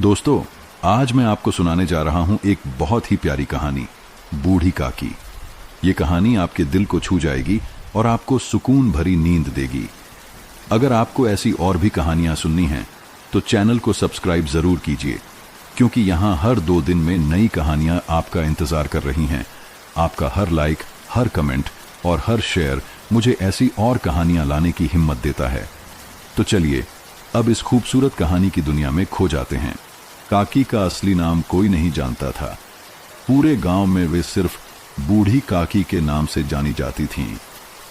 दोस्तों, आज मैं आपको सुनाने जा रहा हूं एक बहुत ही प्यारी कहानी, बूढ़ी काकी। ये कहानी आपके दिल को छू जाएगी और आपको सुकून भरी नींद देगी। अगर आपको ऐसी और भी कहानियां सुननी हैं तो चैनल को सब्सक्राइब जरूर कीजिए, क्योंकि यहां हर 2 दिन में नई कहानियां आपका इंतजार कर रही हैं। आपका हर लाइक, हर कमेंट और हर शेयर मुझे ऐसी और कहानियां लाने की हिम्मत देता है। तो चलिए अब इस खूबसूरत कहानी की दुनिया में खो जाते हैं। काकी का असली नाम कोई नहीं जानता था। पूरे गांव में वे सिर्फ बूढ़ी काकी के नाम से जानी जाती थीं।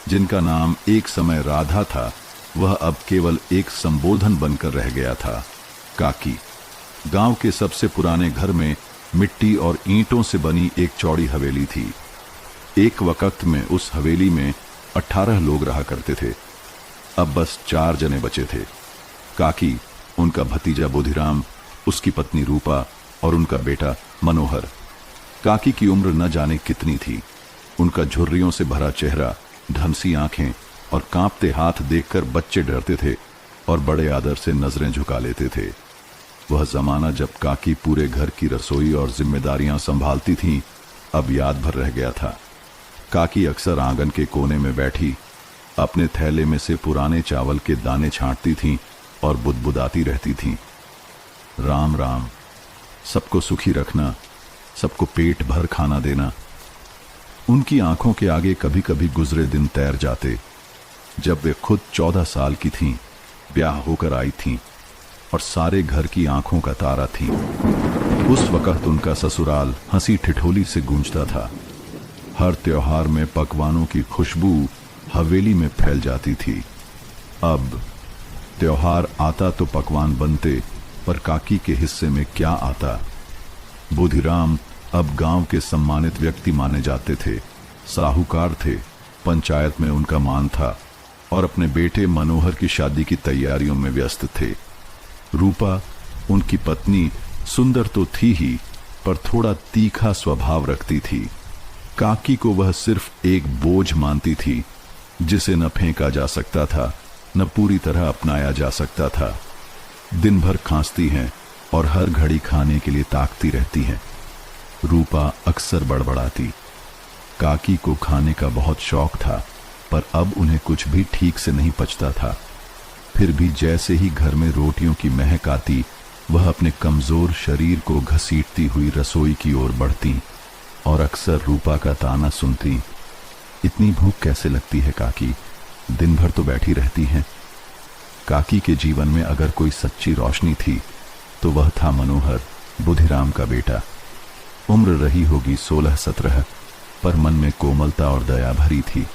जिनका नाम एक समय राधा था, वह अब केवल एक संबोधन बनकर रह गया था, काकी। गांव के सबसे पुराने घर में मिट्टी और ईंटों से बनी एक चौड़ी हवेली थी। एक वक्त में उस हवेली में 18 लोग रहा करते थे। अब बस 4 जने बचे थे, काकी, उनका भतीजा बुधिराम, उसकी पत्नी रूपा और उनका बेटा मनोहर। काकी की उम्र न जाने कितनी थी। उनका झुर्रियों से भरा चेहरा, ढमसी आंखें और कांपते हाथ देखकर बच्चे डरते थे और बड़े आदर से नजरें झुका लेते थे। वह जमाना जब काकी पूरे घर की रसोई और जिम्मेदारियां संभालती थीं, अब याद भर रह गया था। काकी अक्सर आंगन के कोने में बैठी अपने थैले में से पुराने चावल के दाने छांटती थीं और बुदबुदाती रहती थीं। राम राम, सबको सुखी रखना, सबको पेट भर खाना देना। उनकी आंखों के आगे कभी कभी गुजरे दिन तैर जाते, जब वे खुद 14 साल की थीं, ब्याह होकर आई थीं और सारे घर की आंखों का तारा थीं। उस वक्त उनका ससुराल हंसी ठिठोली से गूंजता था। हर त्योहार में पकवानों की खुशबू हवेली में फैल जाती थी। अब त्योहार आता तो पकवान बनते, पर काकी के हिस्से में क्या आता। बुधिराम अब गांव के सम्मानित व्यक्ति माने जाते थे, साहूकार थे, पंचायत में उनका मान था और अपने बेटे मनोहर की शादी की तैयारियों में व्यस्त थे। रूपा, उनकी पत्नी, सुंदर तो थी ही, पर थोड़ा तीखा स्वभाव रखती थी। काकी को वह सिर्फ एक बोझ मानती थी, जिसे न फेंका जा सकता था, न पूरी तरह अपनाया जा सकता था। दिन भर खांसती हैं और हर घड़ी खाने के लिए ताकती रहती हैं। रूपा अक्सर बड़बड़ाती। काकी को खाने का बहुत शौक था, पर अब उन्हें कुछ भी ठीक से नहीं पचता था। फिर भी जैसे ही घर में रोटियों की महक आती, वह अपने कमजोर शरीर को घसीटती हुई रसोई की ओर बढ़ती और अक्सर रूपा का ताना सुनती, इतनी भूख कैसे लगती है काकी, दिन भर तो बैठी रहती हैं। काकी के जीवन में अगर कोई सच्ची रोशनी थी तो वह था मनोहर, बुधिराम का बेटा। उम्र रही होगी 16-17, पर मन में कोमलता और दया भरी थी।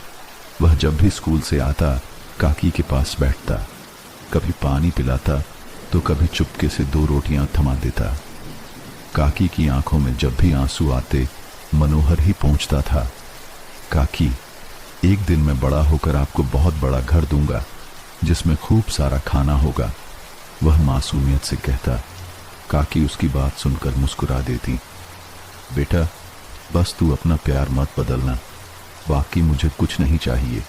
वह जब भी स्कूल से आता, काकी के पास बैठता, कभी पानी पिलाता तो कभी चुपके से 2 रोटियां थमा देता। काकी की आंखों में जब भी आंसू आते, मनोहर ही पहुंचता था। काकी, एक दिन मैं बड़ा होकर आपको बहुत बड़ा घर दूंगा, जिसमें खूब सारा खाना होगा, वह मासूमियत से कहता। काकी उसकी बात सुनकर मुस्कुरा देती। बेटा, बस तू अपना प्यार मत बदलना, बाकी मुझे कुछ नहीं चाहिए।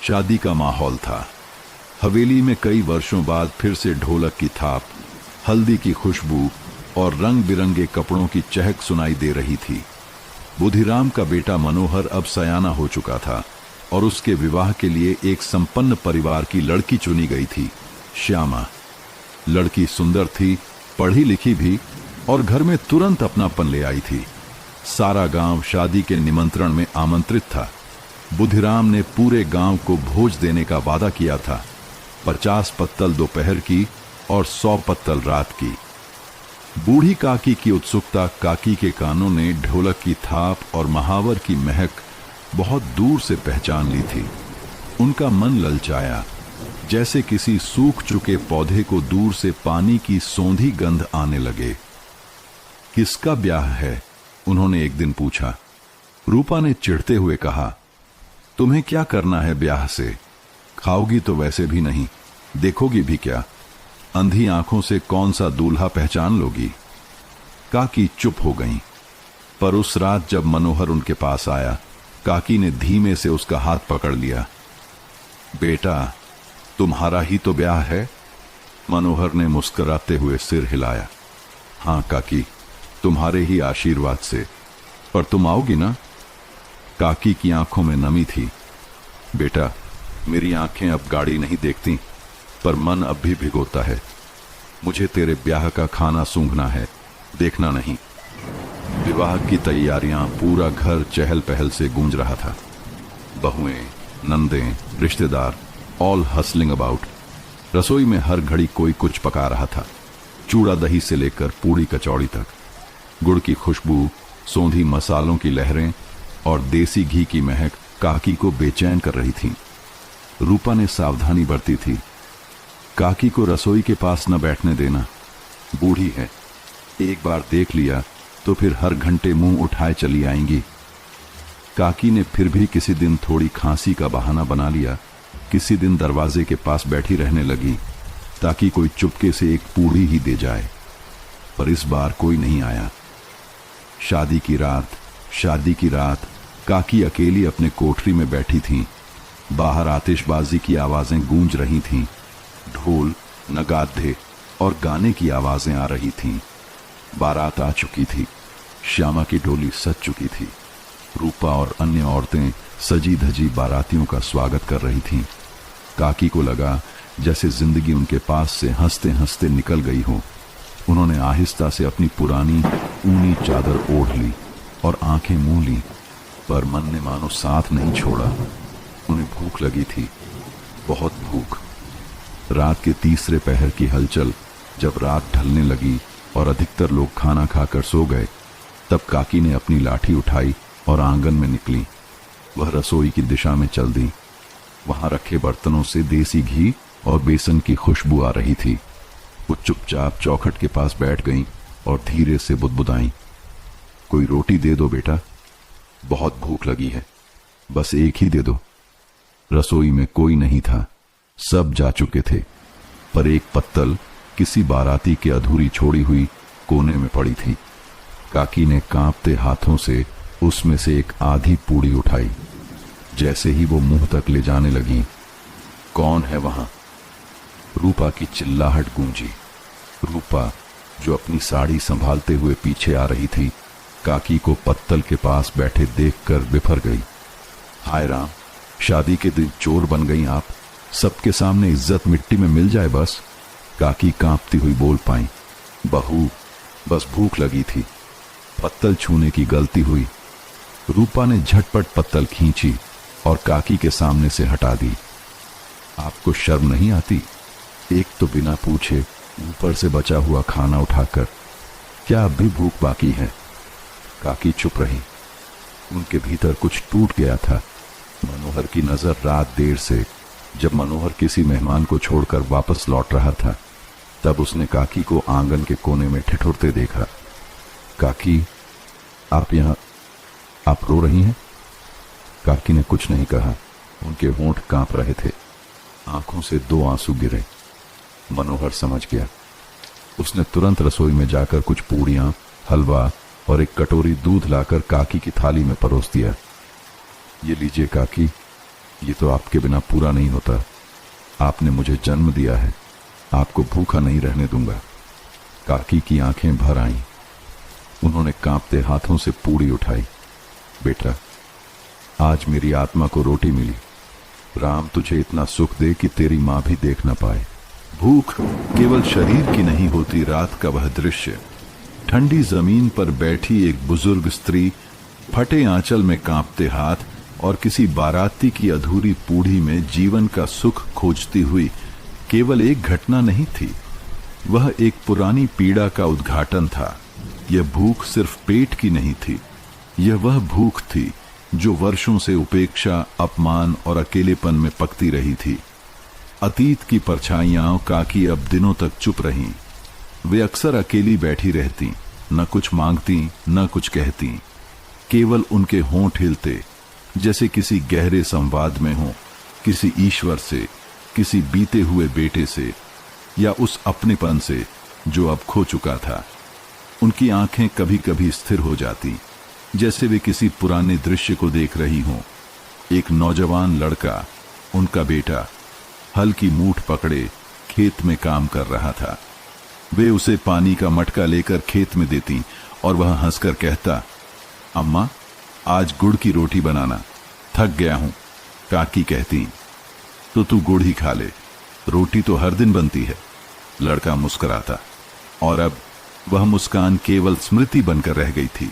शादी का माहौल था। हवेली में कई वर्षों बाद फिर से ढोलक की थाप, हल्दी की खुशबू और रंग बिरंगे कपड़ों की चहक सुनाई दे रही थी। बुधिराम का बेटा मनोहर अब सयाना हो चुका था और उसके विवाह के लिए एक संपन्न परिवार की लड़की चुनी गई थी, श्यामा। लड़की सुंदर थी, पढ़ी लिखी भी और घर में तुरंत अपनापन ले आई थी। सारा गांव शादी के निमंत्रण में आमंत्रित था। बुधिराम ने पूरे गांव को भोज देने का वादा किया था, 50 पत्तल दोपहर की और 100 पत्तल रात की। बूढ़ी काकी की उत्सुकता काकी के कानों ने ढोलक की थाप और महावर की महक बहुत दूर से पहचान ली थी। उनका मन ललचाया, जैसे किसी सूख चुके पौधे को दूर से पानी की सौंधी गंध आने लगे। किसका ब्याह है? उन्होंने एक दिन पूछा। रूपा ने चिढ़ते हुए कहा, तुम्हें क्या करना है ब्याह से? खाओगी तो वैसे भी नहीं, देखोगी भी क्या? अंधी आंखों से कौन सा दूल्हा पहचान लोगी? काकी चुप हो गईं। पर उस रात जब मनोहर उनके पास आया, काकी ने धीमे से उसका हाथ पकड़ लिया। बेटा, तुम्हारा ही तो ब्याह है। मनोहर ने मुस्कुराते हुए सिर हिलाया। हाँ काकी, तुम्हारे ही आशीर्वाद से। पर तुम आओगी ना? काकी की आंखों में नमी थी। बेटा, मेरी आंखें अब गाड़ी नहीं देखती, पर मन अब भी भिगोता है। मुझे तेरे ब्याह का खाना सूंघना है, देखना नहीं। विवाह की तैयारियां, पूरा घर चहल पहल से गूंज रहा था। बहुएं, नंदें, रिश्तेदार, ऑल हसलिंग अबाउट। रसोई में हर घड़ी कोई कुछ पका रहा था। चूड़ा दही से लेकर पूड़ी कचौड़ी तक। गुड़ की खुशबू, सौंधी मसालों की लहरें और देसी घी की महक काकी को बेचैन कर रही थी। रूपा ने सावधानी बरती थी। काकी को रसोई के पास न बैठने देना, बूढ़ी है। एक बार देख लिया तो फिर हर घंटे मुंह उठाए चली आएंगी। काकी ने फिर भी किसी दिन थोड़ी खांसी का बहाना बना लिया। किसी दिन दरवाजे के पास बैठी रहने लगी ताकि कोई चुपके से एक पूड़ी ही दे जाए। पर इस बार कोई नहीं आया। शादी की रात काकी अकेली अपने कोठरी में बैठी थी। बाहर आतिशबाजी की आवाजें गूंज रही थीं। ढोल, नगाड़े और गाने की आवाजें आ रही थीं। बारात आ चुकी थी। श्यामा की डोली सज चुकी थी। रूपा और अन्य औरतें सजी धजी बारातियों का स्वागत कर रही थीं। काकी को लगा जैसे जिंदगी उनके पास से हंसते हंसते निकल गई हो। उन्होंने आहिस्ता से अपनी पुरानी ऊनी चादर ओढ़ ली और आंखें मूंद ली, पर मन ने मानो साथ नहीं छोड़ा। उन्हें भूख लगी थी, बहुत भूख। रात के तीसरे पहर की हलचल जब रात ढलने लगी और अधिकतर लोग खाना खाकर सो गए, तब काकी ने अपनी लाठी उठाई और आंगन में निकली। वह रसोई की दिशा में चल दी। वहां रखे बर्तनों से देसी घी और बेसन की खुशबू आ रही थी। वो चुपचाप चौखट के पास बैठ गईं और धीरे से बुदबुदाईं, कोई रोटी दे दो बेटा, बहुत भूख लगी है, बस एक ही दे दो। रसोई में कोई नहीं था, सब जा चुके थे, पर एक पत्तल किसी बाराती के अधूरी छोड़ी हुई कोने में पड़ी थी। काकी ने कांपते हाथों से उसमें से एक आधी पूड़ी उठाई। जैसे ही वो मुंह तक ले जाने लगी, कौन है वहां? रूपा की चिल्लाहट गूंजी। रूपा, जो अपनी साड़ी संभालते हुए पीछे आ रही थी, काकी को पत्तल के पास बैठे देखकर बिफर गई। हाय राम, शादी के दिन चोर बन गई आप। सबके सामने इज्जत मिट्टी में मिल जाए बस। काकी कांपती हुई बोल पाई, बहू, बस भूख लगी थी, पत्तल छूने की गलती हुई। रूपा ने झटपट पत्तल खींची और काकी के सामने से हटा दी। आपको शर्म नहीं आती? एक तो बिना पूछे ऊपर से बचा हुआ खाना उठाकर। क्या अब भी भूख बाकी है? काकी चुप रही। उनके भीतर कुछ टूट गया था। मनोहर की नजर रात देर से, जब मनोहर किसी मेहमान को छोड़कर वापस लौट रहा था, तब उसने काकी को आंगन के कोने में ठिठुरते देखा। काकी, आप यहां, आप रो रही हैं? काकी ने कुछ नहीं कहा। उनके होंठ कांप रहे थे। आंखों से 2 आंसू गिरे। मनोहर समझ गया। उसने तुरंत रसोई में जाकर कुछ पूड़ियां, हलवा और एक कटोरी दूध लाकर काकी की थाली में परोस दिया। ये लीजिए काकी, ये तो आपके बिना पूरा नहीं होता। आपने मुझे जन्म दिया है, आपको भूखा नहीं रहने दूंगा। काकी की आंखें भर आईं। उन्होंने कांपते हाथों से पूड़ी उठाई। बेटा, आज मेरी आत्मा को रोटी मिली। राम तुझे इतना सुख दे कि तेरी मां भी देख न पाए। भूख केवल शरीर की नहीं होती। रात का वह दृश्य, ठंडी जमीन पर बैठी एक बुजुर्ग स्त्री, फटे आंचल में कांपते हाथ और किसी बाराती की अधूरी पूड़ी में जीवन का सुख खोजती हुई, केवल एक घटना नहीं थी, वह एक पुरानी पीड़ा का उद्घाटन था। यह भूख सिर्फ पेट की नहीं थी, यह वह भूख थी जो वर्षों से उपेक्षा, अपमान और अकेलेपन में पकती रही थी। अतीत की परछाइयां काकी अब दिनों तक चुप रहीं। वे अक्सर अकेली बैठी रहती, न कुछ मांगती न कुछ कहती। केवल उनके होंठ हिलते, जैसे किसी गहरे संवाद में हो, किसी ईश्वर से, किसी बीते हुए बेटे से, या उस अपनेपन से जो अब खो चुका था। उनकी आंखें कभी कभी स्थिर हो जाती, जैसे वे किसी पुराने दृश्य को देख रही हों। एक नौजवान लड़का, उनका बेटा, हल की मूठ पकड़े खेत में काम कर रहा था। वे उसे पानी का मटका लेकर खेत में देती और वह हंसकर कहता, अम्मा आज गुड़ की रोटी बनाना, थक गया हूं। काकी कहती, तो तू गुड़ ही खा ले, रोटी तो हर दिन बनती है। लड़का मुस्कुराता और अब वह मुस्कान केवल स्मृति बनकर रह गई थी।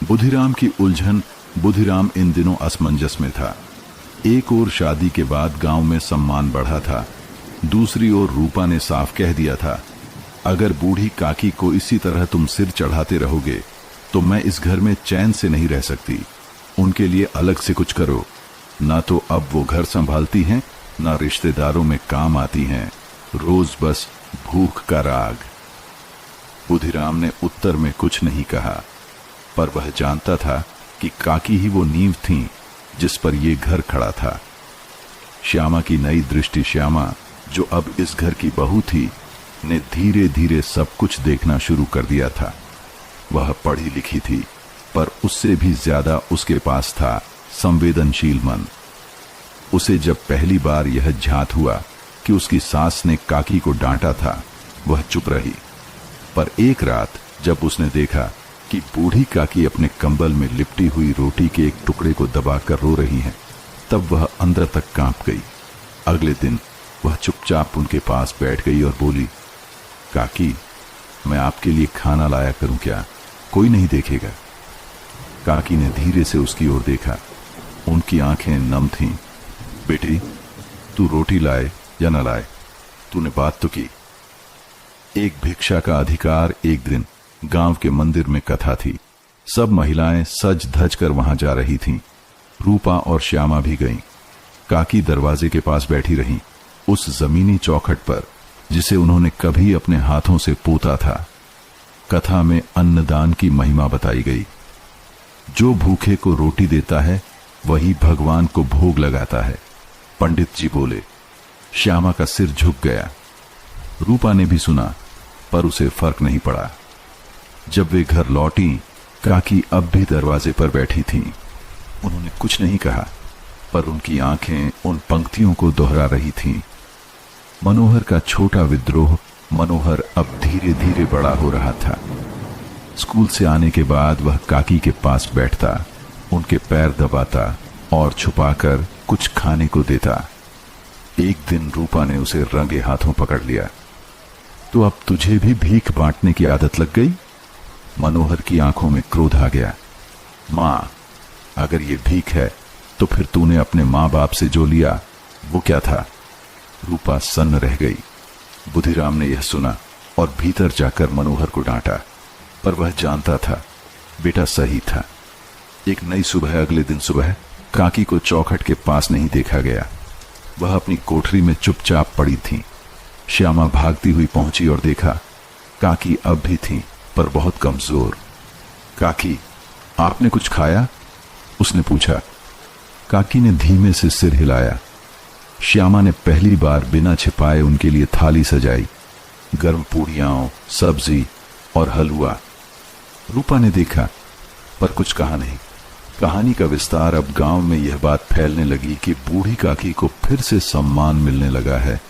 बुधिराम की उलझन। बुधिराम इन दिनों असमंजस में था। एक ओर शादी के बाद गांव में सम्मान बढ़ा था, दूसरी ओर रूपा ने साफ कह दिया था, अगर बूढ़ी काकी को इसी तरह तुम सिर चढ़ाते रहोगे तो मैं इस घर में चैन से नहीं रह सकती। उनके लिए अलग से कुछ करो, ना तो अब वो घर संभालती हैं, ना रिश्तेदारों में काम आती हैं, रोज बस भूख का राग। बुधिराम ने उत्तर में कुछ नहीं कहा, पर वह जानता था कि काकी ही वो नींव थी जिस पर ये घर खड़ा था। श्यामा की नई दृष्टि, श्यामा जो अब इस घर की बहू थी, ने धीरे धीरे सब कुछ देखना शुरू कर दिया था। वह पढ़ी लिखी थी, पर उससे भी ज्यादा उसके पास था संवेदनशील मन। उसे जब पहली बार यह झात हुआ कि उसकी सास ने काकी को डांटा था, वह चुप रही। पर एक रात जब उसने देखा कि बूढ़ी काकी अपने कंबल में लिपटी हुई रोटी के एक टुकड़े को दबाकर रो रही है, तब वह अंदर तक कांप गई। अगले दिन वह चुपचाप उनके पास बैठ गई और बोली, काकी मैं आपके लिए खाना लाया करूं क्या? कोई नहीं देखेगा। काकी ने धीरे से उसकी ओर देखा, उनकी आंखें नम थीं। बेटी तू रोटी लाए या न लाए, तूने बात तो की। एक भिक्षा का अधिकार। एक दिन गांव के मंदिर में कथा थी। सब महिलाएं सज धज कर वहां जा रही थीं। रूपा और श्यामा भी गईं। काकी दरवाजे के पास बैठी रहीं, उस जमीनी चौखट पर जिसे उन्होंने कभी अपने हाथों से पोता था। कथा में अन्नदान की महिमा बताई गई। जो भूखे को रोटी देता है वही भगवान को भोग लगाता है, पंडित जी बोले। श्यामा का सिर झुक गया। रूपा ने भी सुना, पर उसे फर्क नहीं पड़ा। जब वे घर लौटी, काकी अब भी दरवाजे पर बैठी थीं। उन्होंने कुछ नहीं कहा, पर उनकी आंखें उन पंक्तियों को दोहरा रही थीं। मनोहर का छोटा विद्रोह। मनोहर अब धीरे धीरे बड़ा हो रहा था। स्कूल से आने के बाद वह काकी के पास बैठता, उनके पैर दबाता और छुपाकर कुछ खाने को देता। एक दिन रूपा ने उसे रंगे हाथों पकड़ लिया। तो अब तुझे भी भीख बांटने की आदत लग गई? मनोहर की आंखों में क्रोध आ गया। मां, अगर ये भीख है तो फिर तूने अपने मां बाप से जो लिया वो क्या था? रूपा सन्न रह गई। बुधिराम ने यह सुना और भीतर जाकर मनोहर को डांटा, पर वह जानता था बेटा सही था। एक नई सुबह, अगले दिन सुबह काकी को चौखट के पास नहीं देखा गया। वह अपनी कोठरी में चुपचाप पड़ी थी। श्यामा भागती हुई पहुंची और देखा काकी अब भी थी, पर बहुत कमजोर। काकी, आपने कुछ खाया? उसने पूछा। काकी ने धीमे से सिर हिलाया। श्यामा ने पहली बार बिना छिपाए उनके लिए थाली सजाई, गर्म पूड़ियां, सब्जी और हलवा। रूपा ने देखा, पर कुछ कहा नहीं। कहानी का विस्तार अब गांव में यह बात फैलने लगी कि बूढ़ी काकी को फिर से सम्मान मिलने लगा है।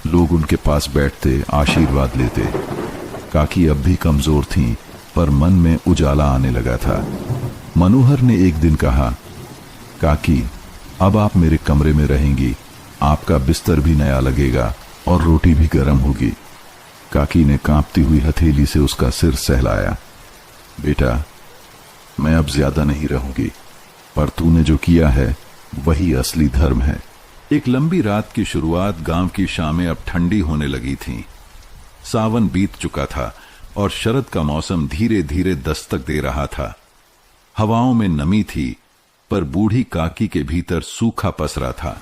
लोग उनके पास बैठते, आशीर्वाद लेते। काकी अब भी कमजोर थीं, पर मन में उजाला आने लगा था। मनोहर ने एक दिन कहा, काकी अब आप मेरे कमरे में रहेंगी, आपका बिस्तर भी नया लगेगा और रोटी भी गर्म होगी। काकी ने कांपती हुई हथेली से उसका सिर सहलाया। बेटा, मैं अब ज्यादा नहीं रहूंगी, पर तूने जो किया है वही असली धर्म है। एक लंबी रात की शुरुआत। गांव की शामें अब ठंडी होने लगी थीं। सावन बीत चुका था और शरद का मौसम धीरे धीरे दस्तक दे रहा था। हवाओं में नमी थी, पर बूढ़ी काकी के भीतर सूखा पसरा था।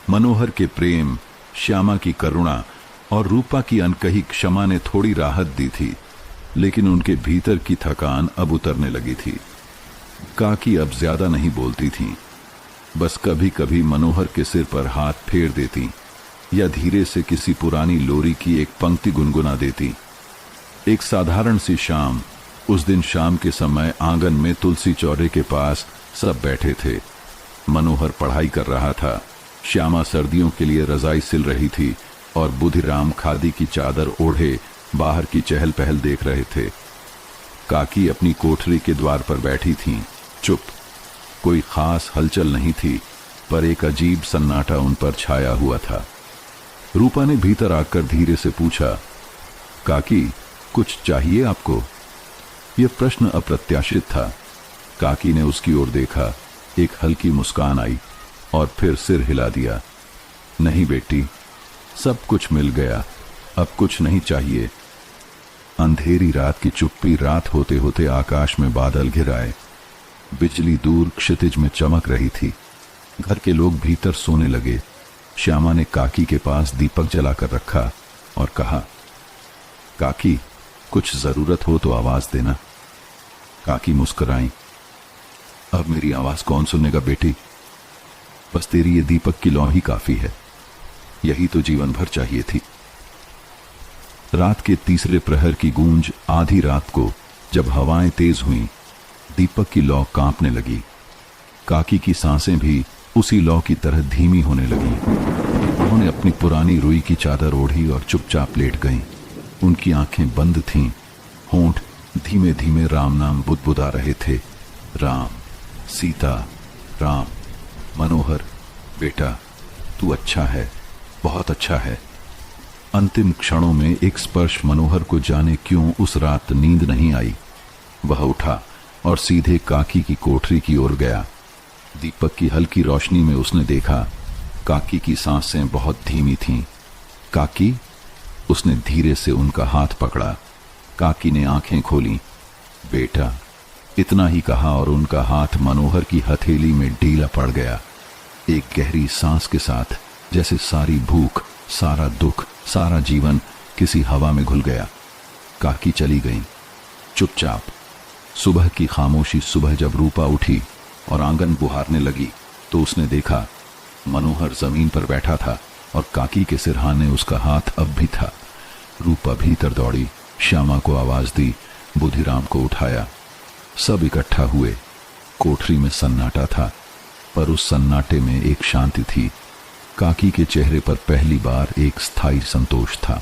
मनोहर के प्रेम, श्यामा की करुणा और रूपा की अनकही क्षमा ने थोड़ी राहत दी थी, लेकिन उनके भीतर की थकान अब उतरने लगी थी। काकी अब ज्यादा नहीं बोलती थी, बस कभी कभी मनोहर के सिर पर हाथ फेर देती या धीरे से किसी पुरानी लोरी की एक पंक्ति गुनगुना देती। एक साधारण सी शाम। उस दिन शाम के समय आंगन में तुलसी चौरे के पास सब बैठे थे। मनोहर पढ़ाई कर रहा था, श्यामा सर्दियों के लिए रजाई सिल रही थी और बुधिराम खादी की चादर ओढ़े बाहर की चहल पहल देख रहे थे। काकी अपनी कोठरी के द्वार पर बैठी थीं, चुप। कोई खास हलचल नहीं थी, पर एक अजीब सन्नाटा उन पर छाया हुआ था। रूपा ने भीतर आकर धीरे से पूछा, काकी, कुछ चाहिए आपको? यह प्रश्न अप्रत्याशित था। काकी ने उसकी ओर देखा, एक हल्की मुस्कान आई और फिर सिर हिला दिया। नहीं बेटी, सब कुछ मिल गया, अब कुछ नहीं चाहिए। अंधेरी रात की चुप्पी रात होते होते आकाश में बादल घिर आए। बिजली दूर क्षितिज में चमक रही थी। घर के लोग भीतर सोने लगे। श्यामा ने काकी के पास दीपक जलाकर रखा और कहा, काकी, कुछ जरूरत हो तो आवाज देना। काकी मुस्कुराई। अब मेरी आवाज कौन सुनेगा बेटी? बस तेरी ये दीपक की लौ ही काफी है। यही तो जीवन भर चाहिए थी। रात के तीसरे प्रहर की गूंज आधी रात को जब हवाएं तेज हुईं, दीपक की लौ कांपने लगी। काकी की सांसें भी उसी लौ की तरह धीमी होने लगी। उन्होंने अपनी पुरानी रुई की चादर ओढ़ी और चुपचाप लेट गईं। उनकी आंखें बंद थीं, होंठ धीमे धीमे राम नाम बुदबुदा रहे थे। राम, सीता, राम, मनोहर, बेटा, तू अच्छा है, बहुत अच्छा है। अंतिम क्षणों में एक स्पर्श मनोहर को जाने क्यों उस रात नींद नहीं आई। वह उठा और सीधे काकी की कोठरी की ओर गया। दीपक की हल्की रोशनी में उसने देखा, काकी की सांसें बहुत धीमी थीं। काकी, उसने धीरे से उनका हाथ पकड़ा। काकी ने आंखें खोली। बेटा, इतना ही कहा और उनका हाथ मनोहर की हथेली में ढीला पड़ गया। एक गहरी सांस के साथ जैसे सारी भूख, सारा दुख, सारा जीवन किसी हवा में घुल गया। काकी चली गई, चुपचाप। सुबह की खामोशी सुबह जब रूपा उठी और आंगन बुहारने लगी तो उसने देखा मनोहर जमीन पर बैठा था और काकी के सिरहाने उसका हाथ अब भी था। रूपा भीतर दौड़ी, श्यामा को आवाज दी, बुधिराम को उठाया। सब इकट्ठा हुए। कोठरी में सन्नाटा था, पर उस सन्नाटे में एक शांति थी। काकी के चेहरे पर पहली बार एक स्थायी संतोष था।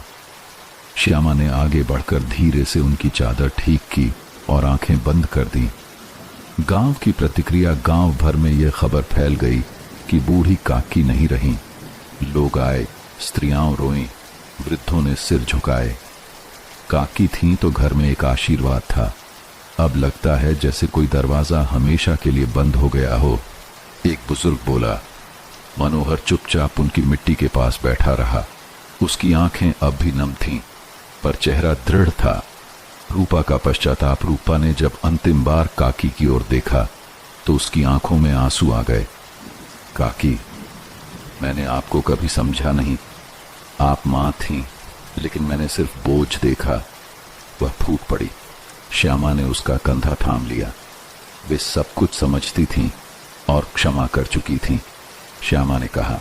श्यामा ने आगे बढ़कर धीरे से उनकी चादर ठीक की और आंखें बंद कर दी। गांव की प्रतिक्रिया गांव भर में यह खबर फैल गई कि बूढ़ी काकी नहीं रही। लोग आए, स्त्रियां रोईं, वृद्धों ने सिर झुकाए। काकी थी तो घर में एक आशीर्वाद था। अब लगता है जैसे कोई दरवाजा हमेशा के लिए बंद हो गया हो। एक बुजुर्ग बोला। मनोहर चुपचाप उनकी मिट्टी के पास बैठा रहा। उसकी आंखें अब भी नम थीं, पर चेहरा दृढ़ था। रूपा का पश्चाताप। रूपा ने जब अंतिम बार काकी की ओर देखा तो उसकी आंखों में आंसू आ गए। काकी, मैंने आपको कभी समझा नहीं। आप मां थीं, लेकिन मैंने सिर्फ बोझ देखा। वह फूट पड़ी। श्यामा ने उसका कंधा थाम लिया। वे सब कुछ समझती थीं और क्षमा कर चुकी थीं। श्यामा ने कहा।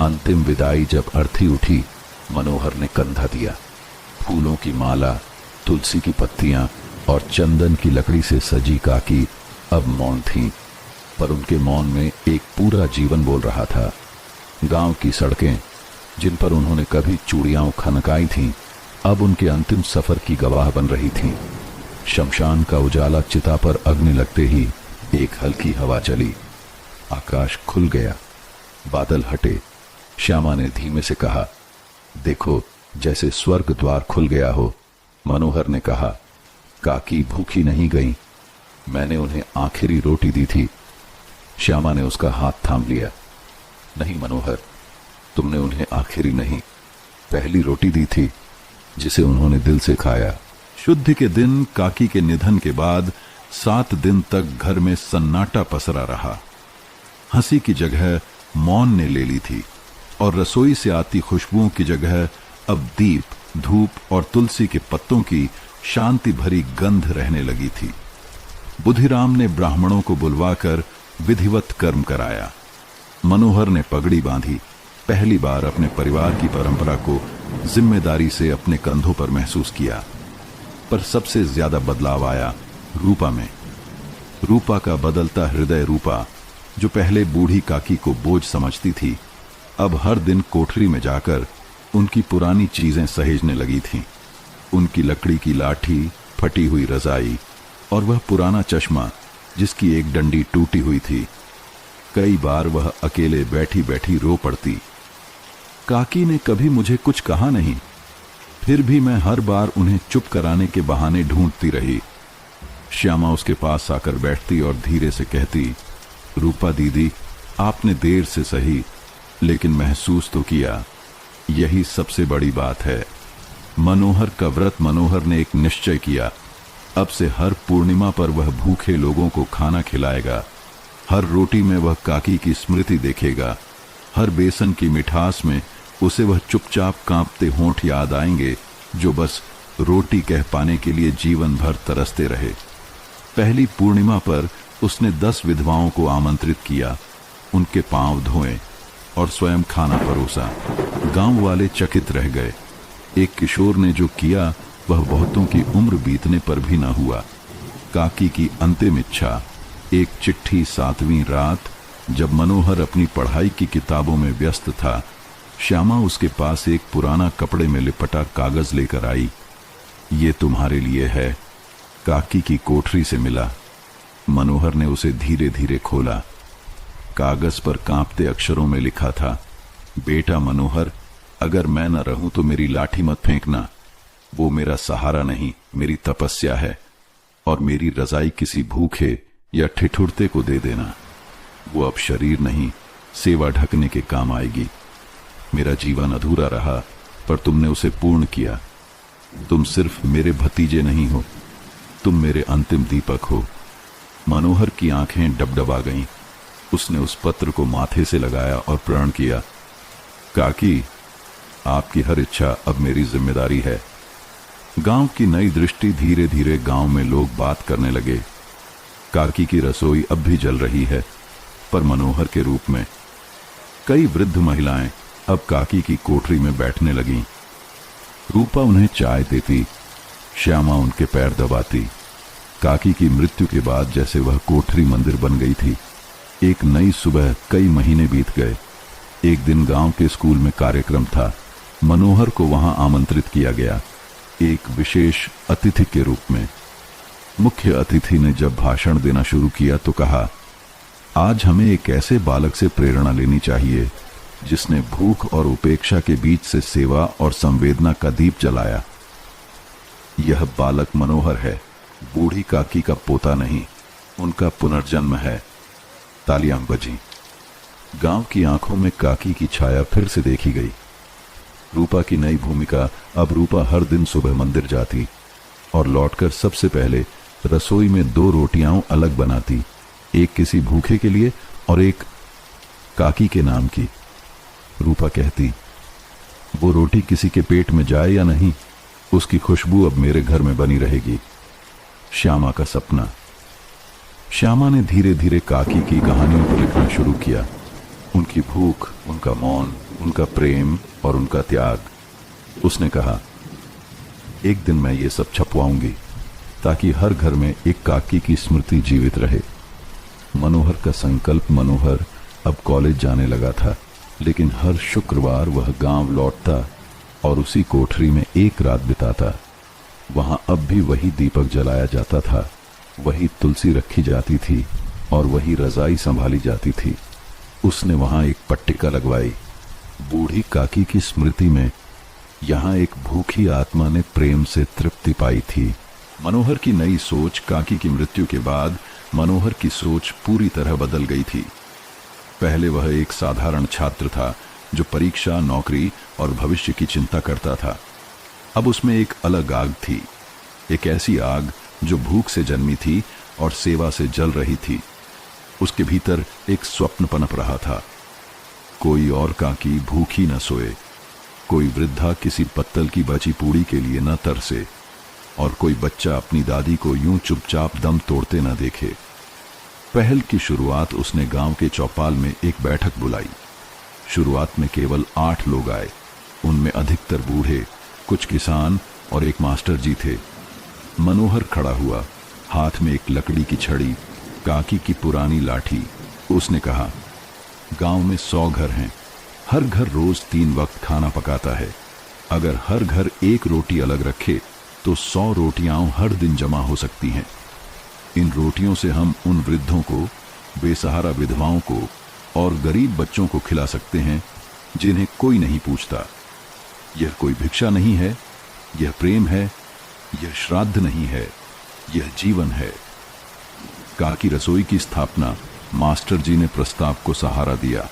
अंतिम विदाई जब अर्थी उठी, मनोहर ने कंधा दिया। फूलों की माला, तुलसी की पत्तियां और चंदन की लकड़ी से सजी काकी अब मौन थीं, पर उनके मौन में एक पूरा जीवन बोल रहा था। गांव की सड़कें, जिन पर उन्होंने कभी चूड़ियां खनकाई थीं, अब उनके अंतिम सफर की गवाह बन रही थीं। शमशान का उजाला चिता पर अग्नि लगते ही एक हल्की हवा चली। आकाश खुल गया, बादल हटे। श्यामा ने धीमे से कहा, देखो जैसे स्वर्ग द्वार खुल गया हो। मनोहर ने कहा, काकी भूखी नहीं गई, मैंने उन्हें आखिरी रोटी दी थी। श्यामा ने उसका हाथ थाम लिया। नहीं मनोहर, तुमने उन्हें आखिरी नहीं, पहली रोटी दी थी, जिसे उन्होंने दिल से खाया। शुद्धि के दिन काकी के निधन के बाद 7 दिन तक घर में सन्नाटा पसरा रहा। हंसी की जगह मौन ने ले ली थी और रसोई से आती खुशबुओं की जगह अब दीप, धूप और तुलसी के पत्तों की शांति भरी गंध रहने लगी थी। बुधिराम ने ब्राह्मणों को बुलवाकर विधिवत कर्म कराया। मनोहर ने पगड़ी बांधी। पहली बार अपने परिवार की परंपरा को जिम्मेदारी से अपने कंधों पर महसूस किया। पर सबसे ज्यादा बदलाव आया रूपा में। रूपा का बदलता हृदय। रूपा, जो पहले बूढ़ी काकी को बोझ समझती थी, अब हर दिन कोठरी में जाकर उनकी पुरानी चीजें सहेजने लगी थी। उनकी लकड़ी की लाठी, फटी हुई रजाई और वह पुराना चश्मा जिसकी एक डंडी टूटी हुई थी। कई बार वह अकेले बैठी बैठी रो पड़ती। काकी ने कभी मुझे कुछ कहा नहीं, फिर भी मैं हर बार उन्हें चुप कराने के बहाने ढूंढती रही। श्यामा उसके पास आकर बैठती और धीरे से कहती, रूपा दीदी, आपने देर से सही लेकिन महसूस तो किया, यही सबसे बड़ी बात है। मनोहर का व्रत मनोहर ने एक निश्चय किया, अब से हर पूर्णिमा पर वह भूखे लोगों को खाना खिलाएगा। हर रोटी में वह काकी की स्मृति देखेगा। हर बेसन की मिठास में उसे वह चुपचाप कांपते होंठ याद आएंगे जो बस रोटी कह पाने के लिए जीवन भर तरसते रहे। पहली पूर्णिमा पर उसने 10 विधवाओं को आमंत्रित किया, उनके पांव धोए और स्वयं खाना परोसा। गांव वाले चकित रह गए। एक किशोर ने जो किया वह बहुतों की उम्र बीतने पर भी न हुआ। काकी की अंतिम इच्छा, एक चिट्ठी 7वीं रात जब मनोहर अपनी पढ़ाई की किताबों में व्यस्त था, श्यामा उसके पास एक पुराना कपड़े में लिपटा कागज लेकर आई। ये तुम्हारे लिए है, काकी की कोठरी से मिला। मनोहर ने उसे धीरे धीरे खोला। कागज पर कांपते अक्षरों में लिखा था, बेटा मनोहर, अगर मैं न रहूं तो मेरी लाठी मत फेंकना। वो मेरा सहारा नहीं, मेरी तपस्या है। और मेरी रजाई किसी भूखे या ठिठुरते को दे देना। वो अब शरीर नहीं, सेवा ढकने के काम आएगी। मेरा जीवन अधूरा रहा पर तुमने उसे पूर्ण किया। तुम सिर्फ मेरे भतीजे नहीं हो, तुम मेरे अंतिम दीपक हो। मनोहर की आंखें डबडबा गईं। उसने उस पत्र को माथे से लगाया और प्रण किया, काकी, आपकी हर इच्छा अब मेरी जिम्मेदारी है। गांव की नई दृष्टि धीरे धीरे गांव में लोग बात करने लगे। काकी की रसोई अब भी जल रही है, पर मनोहर के रूप में। कई वृद्ध महिलाएं अब काकी की कोठरी में बैठने लगीं। रूपा उन्हें चाय देती, श्यामा उनके पैर दबाती। काकी की मृत्यु के बाद जैसे वह कोठरी मंदिर बन गई थी। एक नई सुबह, कई महीने बीत गए। एक दिन गांव के स्कूल में कार्यक्रम था। मनोहर को वहां आमंत्रित किया गया, एक विशेष अतिथि के रूप में। मुख्य अतिथि ने जब भाषण देना शुरू किया तो कहा, आज हमें एक ऐसे बालक से प्रेरणा लेनी चाहिए जिसने भूख और उपेक्षा के बीच से सेवा और संवेदना का दीप जलाया। यह बालक मनोहर है, बूढ़ी काकी का पोता नहीं, उनका पुनर्जन्म है। तालियां बजीं। गांव की आंखों में काकी की छाया फिर से देखी गई। रूपा की नई भूमिका। अब रूपा हर दिन सुबह मंदिर जाती और लौटकर सबसे पहले रसोई में 2 रोटियां अलग बनाती, एक किसी भूखे के लिए और एक काकी के नाम की। रूपा कहती, वो रोटी किसी के पेट में जाए या नहीं, उसकी खुशबू अब मेरे घर में बनी रहेगी। श्यामा का सपना। श्यामा ने धीरे धीरे काकी की कहानियों को लिखना शुरू किया। उनकी भूख, उनका मौन, उनका प्रेम और उनका त्याग। उसने कहा, एक दिन मैं ये सब छपवाऊंगी ताकि हर घर में एक काकी की स्मृति जीवित रहे। मनोहर का संकल्प। मनोहर अब कॉलेज जाने लगा था, लेकिन हर शुक्रवार वह गांव लौटता और उसी कोठरी में एक रात बिताता। वहां अब भी वही दीपक जलाया जाता था, वही तुलसी रखी जाती थी और वही रजाई संभाली जाती थी। उसने वहां एक पट्टिका लगवाई, बूढ़ी काकी की स्मृति में। यहां एक भूखी आत्मा ने प्रेम से तृप्ति पाई थी। मनोहर की नई सोच। काकी की मृत्यु के बाद मनोहर की सोच पूरी तरह बदल गई थी। पहले वह एक साधारण छात्र था जो परीक्षा, नौकरी और भविष्य की चिंता करता था। अब उसमें एक अलग आग थी, एक ऐसी आग जो भूख से जन्मी थी और सेवा से जल रही थी। उसके भीतर एक स्वप्न पनप रहा था। कोई और काकी भूखी न सोए, कोई वृद्धा किसी पत्तल की बची पूड़ी के लिए न तरसे, और कोई बच्चा अपनी दादी को यूं चुपचाप दम तोड़ते न देखे। पहल की शुरुआत उसने गांव के चौपाल में एक बैठक बुलाई। शुरुआत में केवल 8 लोग आए। उनमें अधिकतर बूढ़े, कुछ किसान और एक मास्टर जी थे। मनोहर खड़ा हुआ, हाथ में एक लकड़ी की छड़ी, काकी की पुरानी लाठी। उसने कहा, गांव में 100 घर हैं, हर घर रोज 3 वक्त खाना पकाता है। अगर हर घर एक रोटी अलग रखे तो 100 रोटियां हर दिन जमा हो सकती हैं। इन रोटियों से हम उन वृद्धों को, बेसहारा विधवाओं को और गरीब बच्चों को खिला सकते हैं जिन्हें कोई नहीं पूछता। यह कोई भिक्षा नहीं है, यह प्रेम है, यह श्राद्ध नहीं है, यह जीवन है। काकी रसोई की स्थापना मास्टर जी ने प्रस्ताव को सहारा दिया।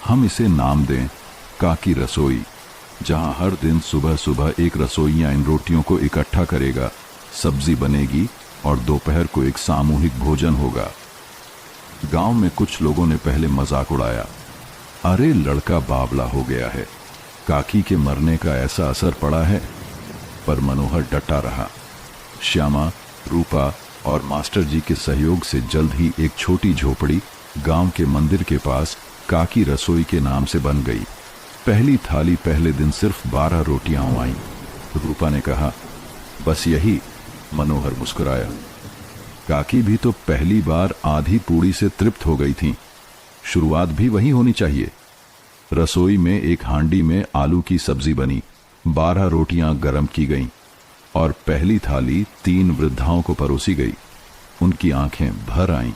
हम इसे नाम दें काकी रसोई, जहां हर दिन सुबह सुबह एक रसोइया इन रोटियों को इकट्ठा करेगा, सब्जी बनेगी और दोपहर को एक सामूहिक भोजन होगा। गांव में कुछ लोगों ने पहले मजाक उड़ाया, अरे लड़का बावला हो गया है, काकी के मरने का ऐसा असर पड़ा है। पर मनोहर डटा रहा। श्यामा, रूपा और मास्टर जी के सहयोग से जल्द ही एक छोटी झोपड़ी गांव के मंदिर के पास काकी रसोई के नाम से बन गई। पहली थाली पहले दिन सिर्फ 12 रोटियां आईं। रूपा ने कहा, बस यही? मनोहर मुस्कुराया। काकी भी तो पहली बार आधी पूड़ी से तृप्त हो गई थीं। शुरुआत भी वही होनी चाहिए। रसोई में एक हांडी में आलू की सब्जी बनी, 12 रोटियां गरम की गईं और पहली थाली 3 वृद्धाओं को परोसी गई। उनकी आंखें भर आईं।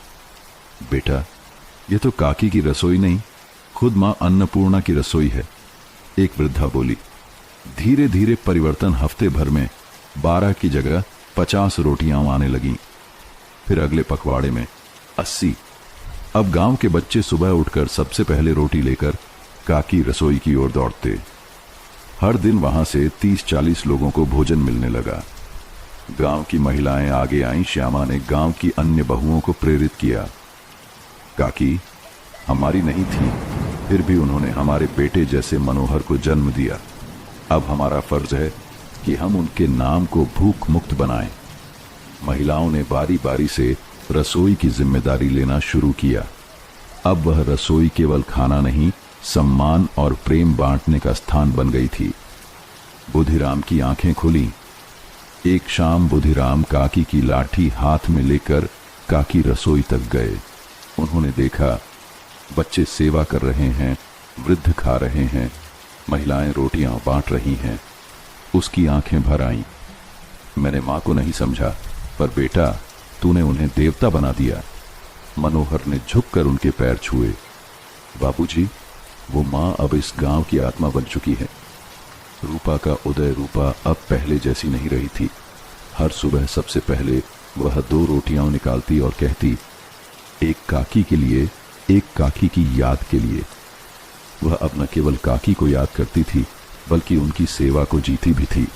बेटा, ये तो काकी की रसोई नहीं, खुद मां अन्नपूर्णा की रसोई है, एक वृद्धा बोली। धीरे धीरे परिवर्तन हफ्ते भर में 12 की जगह 50 रोटियां आने लगीं। फिर अगले पखवाड़े में 80। अब गांव के बच्चे सुबह उठकर सबसे पहले रोटी लेकर काकी रसोई की ओर दौड़ते। हर दिन वहां से 30-40 लोगों को भोजन मिलने लगा। गांव की महिलाएं आगे आईं। श्यामा ने गांव की अन्य बहुओं को प्रेरित किया। काकी हमारी नहीं थी, फिर भी उन्होंने हमारे बेटे जैसे मनोहर को जन्म दिया। अब हमारा फर्ज है कि हम उनके नाम को भूख मुक्त बनाएं। महिलाओं ने बारी बारी से रसोई की जिम्मेदारी लेना शुरू किया। अब वह रसोई केवल खाना नहीं, सम्मान और प्रेम बांटने का स्थान बन गई थी। बुधिराम की आंखें खुली। एक शाम बुधिराम काकी की लाठी हाथ में लेकर काकी रसोई तक गए। उन्होंने देखा बच्चे सेवा कर रहे हैं, वृद्ध खा रहे हैं, महिलाएं रोटियां बांट रही हैं। उसकी आंखें भर आईं। मैंने मां को नहीं समझा, पर बेटा तूने उन्हें देवता बना दिया। मनोहर ने झुककर उनके पैर छुए। बाबूजी, वो मां अब इस गांव की आत्मा बन चुकी है। रूपा का उदय रूपा अब पहले जैसी नहीं रही थी। हर सुबह सबसे पहले वह 2 रोटियां निकालती और कहती, एक काकी के लिए, एक काकी की याद के लिए। वह अब न केवल काकी को याद करती थी, बल्कि उनकी सेवा को जीती भी थी।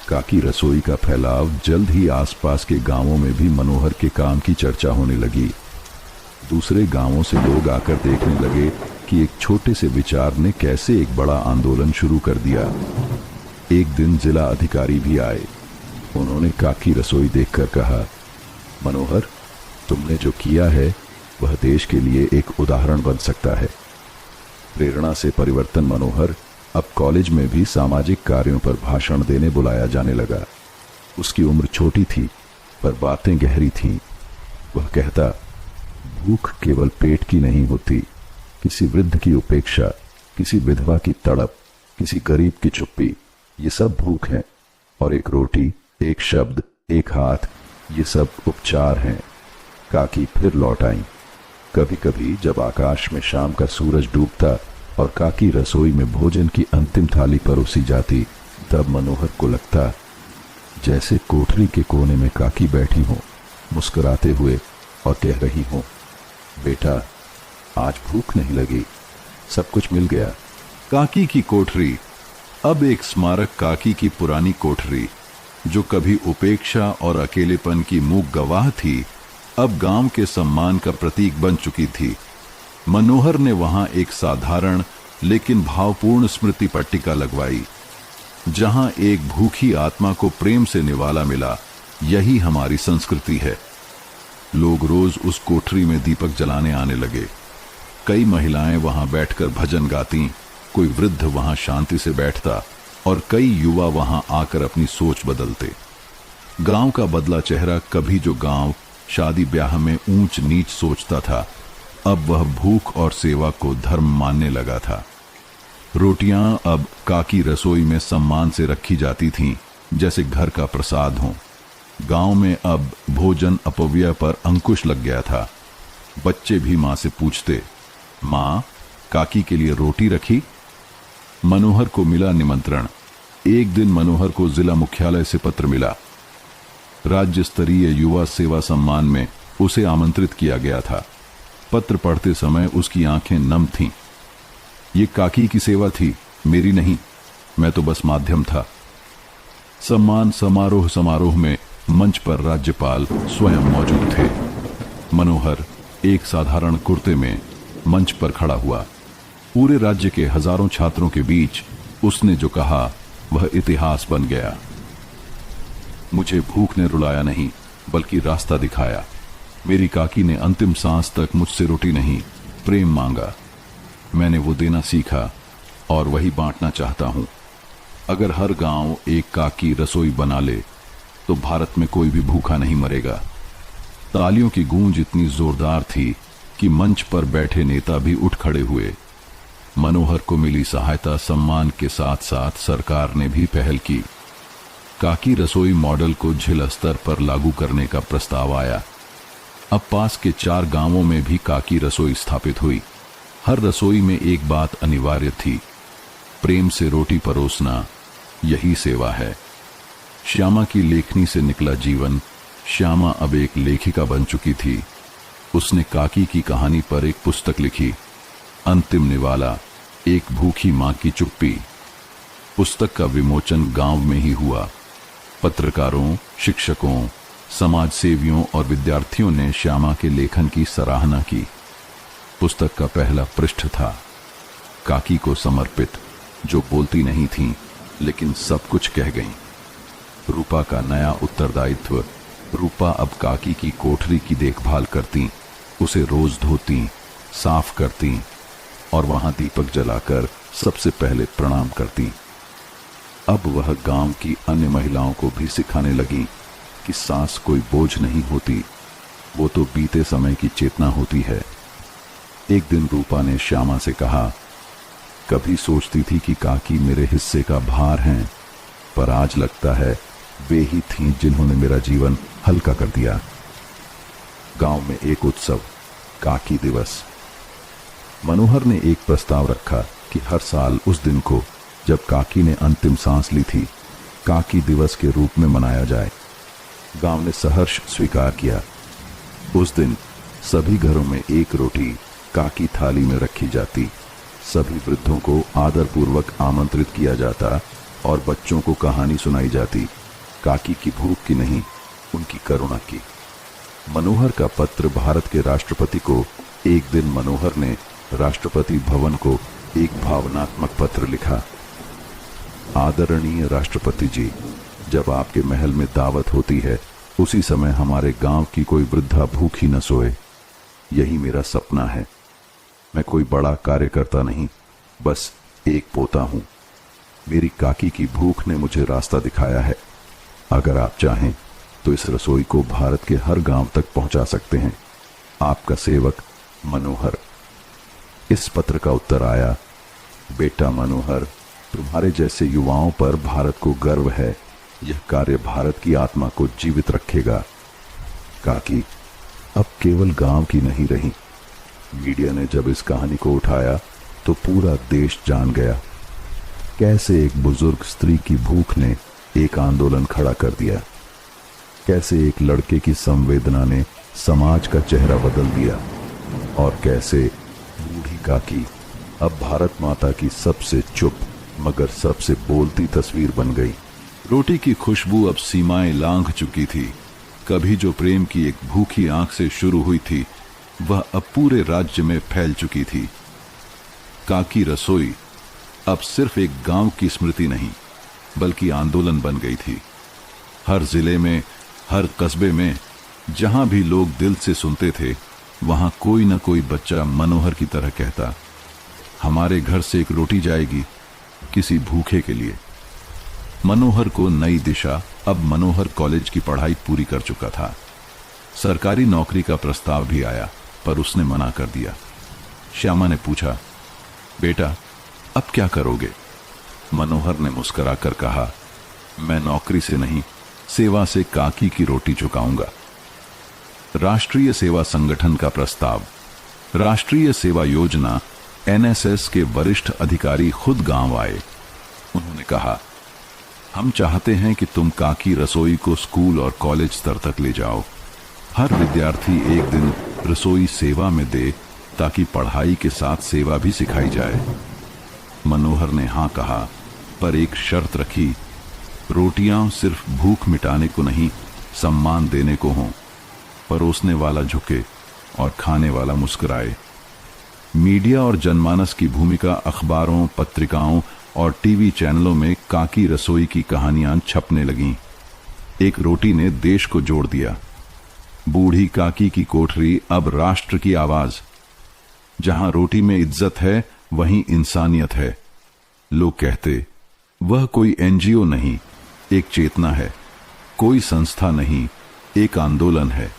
काकी रसोई का फैलाव जल्द ही आसपास के गांवों में भी मनोहर के काम की चर्चा होने लगी। दूसरे गांवों से लोग आकर देखने लगे कि एक छोटे से विचार ने कैसे एक बड़ा आंदोलन शुरू कर दिया। एक दिन जिला अधिकारी भी आए। उन्होंने काकी रसोई देखकर कहा, मनोहर, तुमने जो किया है वह देश के लिए एक उदाहरण बन सकता है। प्रेरणा से परिवर्तन मनोहर अब कॉलेज में भी सामाजिक कार्यों पर भाषण देने बुलाया जाने लगा। उसकी उम्र छोटी थी, पर बातें गहरी थीं। वह कहता, भूख केवल पेट की नहीं होती, किसी वृद्ध की उपेक्षा, किसी विधवा की तड़प, किसी गरीब की चुप्पी, ये सब भूख है। और एक रोटी, एक शब्द, एक हाथ, ये सब उपचार हैं। काकी फिर लौट आई। कभी कभी जब आकाश में शाम का सूरज डूबता और काकी रसोई में भोजन की अंतिम थाली परोसी जाती, तब मनोहर को लगता जैसे कोठरी के कोने में काकी बैठी हो, मुस्कुराते हुए और कह रही हो, बेटा आज भूख नहीं लगी, सब कुछ मिल गया। काकी की कोठरी अब एक स्मारक काकी की पुरानी कोठरी, जो कभी उपेक्षा और अकेलेपन की मूक गवाह थी, अब गांव के सम्मान का प्रतीक बन चुकी थी। मनोहर ने वहां एक साधारण लेकिन भावपूर्ण स्मृति पट्टिका लगवाई, जहां एक भूखी आत्मा को प्रेम से निवाला मिला। यही हमारी संस्कृति है। लोग रोज उस कोठरी में दीपक जलाने आने लगे। कई महिलाएं वहां बैठकर भजन गाती, कोई वृद्ध वहां शांति से बैठता और कई युवा वहां आकर अपनी सोच बदलते। गांव का बदला चेहरा, कभी जो गांव शादी ब्याह में ऊंच नीच सोचता था, अब वह भूख और सेवा को धर्म मानने लगा था। रोटियां अब काकी रसोई में सम्मान से रखी जाती थीं, जैसे घर का प्रसाद हो। गांव में अब भोजन अपव्यय पर अंकुश लग गया था। बच्चे भी मां से पूछते, मां, काकी के लिए रोटी रखी? मनोहर को मिला निमंत्रण। एक दिन मनोहर को जिला मुख्यालय से पत्र मिला। राज्य स्तरीय युवा सेवा सम्मान में उसे आमंत्रित किया गया था। पत्र पढ़ते समय उसकी आंखें नम थीं। ये काकी की सेवा थी, मेरी नहीं। मैं तो बस माध्यम था। सम्मान समारोह में मंच पर राज्यपाल स्वयं मौजूद थे। मनोहर एक साधारण कुर्ते में मंच पर खड़ा हुआ। पूरे राज्य के हजारों छात्रों के बीच उसने जो कहा वह इतिहास बन गया। मुझे भूख ने रुलाया नहीं, बल्कि रास्ता दिखाया। मेरी काकी ने अंतिम सांस तक मुझसे रोटी नहीं, प्रेम मांगा। मैंने वो देना सीखा और वही बांटना चाहता हूं। अगर हर गांव एक काकी रसोई बना ले तो भारत में कोई भी भूखा नहीं मरेगा। तालियों की गूंज इतनी जोरदार थी कि मंच पर बैठे नेता भी उठ खड़े हुए। मनोहर को मिली सहायता सम्मान के साथ साथ सरकार ने भी पहल की। काकी रसोई मॉडल को जिला स्तर पर लागू करने का प्रस्ताव आया। अब पास के 4 गांवों में भी काकी रसोई स्थापित हुई। हर रसोई में एक बात अनिवार्य थी, प्रेम से रोटी परोसना। यही सेवा है। श्यामा की लेखनी से निकला जीवन। श्यामा अब एक लेखिका बन चुकी थी। उसने काकी की कहानी पर एक पुस्तक लिखी, अंतिम निवाला, एक भूखी मां की चुप्पी। पुस्तक का विमोचन गांव में ही हुआ। पत्रकारों, शिक्षकों, समाज सेवियों और विद्यार्थियों ने श्यामा के लेखन की सराहना की। पुस्तक का पहला पृष्ठ था काकी को समर्पित, जो बोलती नहीं थीं, लेकिन सब कुछ कह गईं। रूपा का नया उत्तरदायित्व। रूपा अब काकी की कोठरी की देखभाल करती, उसे रोज धोती, साफ करती और वहां दीपक जलाकर सबसे पहले प्रणाम करती। अब वह गांव की अन्य महिलाओं को भी सिखाने लगी कि सास कोई बोझ नहीं होती, वो तो बीते समय की चेतना होती है। एक दिन रूपा ने श्यामा से कहा, कभी सोचती थी कि काकी मेरे हिस्से का भार हैं, पर आज लगता है वे ही थीं जिन्होंने मेरा जीवन हल्का कर दिया। गांव में एक उत्सव, काकी दिवस। मनोहर ने एक प्रस्ताव रखा कि हर साल उस दिन को, जब काकी ने अंतिम सांस ली थी, काकी दिवस के रूप में मनाया जाए। गांव ने सहर्ष स्वीकार किया। उस दिन सभी घरों में एक रोटी काकी थाली में रखी जाती। सभी वृद्धों को आदरपूर्वक आमंत्रित किया जाता और बच्चों को कहानी सुनाई जाती, काकी की भूख की नहीं, उनकी करुणा की। मनोहर का पत्र भारत के राष्ट्रपति को। एक दिन मनोहर ने राष्ट्रपति भवन को एक भावनात्मक पत्र लिखा। आदरणीय राष्ट्रपति जी, जब आपके महल में दावत होती है, उसी समय हमारे गांव की कोई वृद्धा भूखी न सोए। यही मेरा सपना है। मैं कोई बड़ा कार्यकर्ता नहीं, बस एक पोता हूं। मेरी काकी की भूख ने मुझे रास्ता दिखाया है। अगर आप चाहें तो इस रसोई को भारत के हर गांव तक पहुंचा सकते हैं। आपका सेवक मनोहर। इस पत्र का उत्तर आया, बेटा मनोहर, तुम्हारे जैसे युवाओं पर भारत को गर्व है। यह कार्य भारत की आत्मा को जीवित रखेगा। काकी अब केवल गांव की नहीं रही। मीडिया ने जब इस कहानी को उठाया तो पूरा देश जान गया कैसे एक बुजुर्ग स्त्री की भूख ने एक आंदोलन खड़ा कर दिया, कैसे एक लड़के की संवेदना ने समाज का चेहरा बदल दिया, और कैसे बूढ़ी काकी अब भारत माता की सबसे चुप मगर सबसे बोलती तस्वीर बन गई। रोटी की खुशबू अब सीमाएं लांघ चुकी थी। कभी जो प्रेम की एक भूखी आंख से शुरू हुई थी, वह अब पूरे राज्य में फैल चुकी थी। काकी रसोई अब सिर्फ एक गांव की स्मृति नहीं, बल्कि आंदोलन बन गई थी। हर जिले में, हर कस्बे में, जहां भी लोग दिल से सुनते थे, वहां कोई न कोई बच्चा मनोहर की तरह कहता, हमारे घर से एक रोटी जाएगी किसी भूखे के लिए। मनोहर को नई दिशा। अब मनोहर कॉलेज की पढ़ाई पूरी कर चुका था। सरकारी नौकरी का प्रस्ताव भी आया, पर उसने मना कर दिया। श्यामा ने पूछा, बेटा अब क्या करोगे? मनोहर ने मुस्कुराकर कहा, मैं नौकरी से नहीं, सेवा से काकी की रोटी चुकाऊंगा। राष्ट्रीय सेवा संगठन का प्रस्ताव। राष्ट्रीय सेवा योजना एनएसएस के वरिष्ठ अधिकारी खुद गांव आए। उन्होंने कहा, हम चाहते हैं कि तुम काकी रसोई को स्कूल और कॉलेज स्तर तक ले जाओ। हर विद्यार्थी एक दिन रसोई सेवा में दे ताकि पढ़ाई के साथ सेवा भी सिखाई जाए। मनोहर ने हाँ कहा, पर एक शर्त रखी, रोटियां सिर्फ भूख मिटाने को नहीं, सम्मान देने को हों। परोसने वाला झुके और खाने वाला मुस्कुराए। मीडिया और जनमानस की भूमिका। अखबारों, पत्रिकाओं और टीवी चैनलों में काकी रसोई की कहानियां छपने लगीं। एक रोटी ने देश को जोड़ दिया। बूढ़ी काकी की कोठरी अब राष्ट्र की आवाज। जहां रोटी में इज्जत है, वहीं इंसानियत है। लोग कहते, वह कोई एनजीओ नहीं, एक चेतना है। कोई संस्था नहीं, एक आंदोलन है।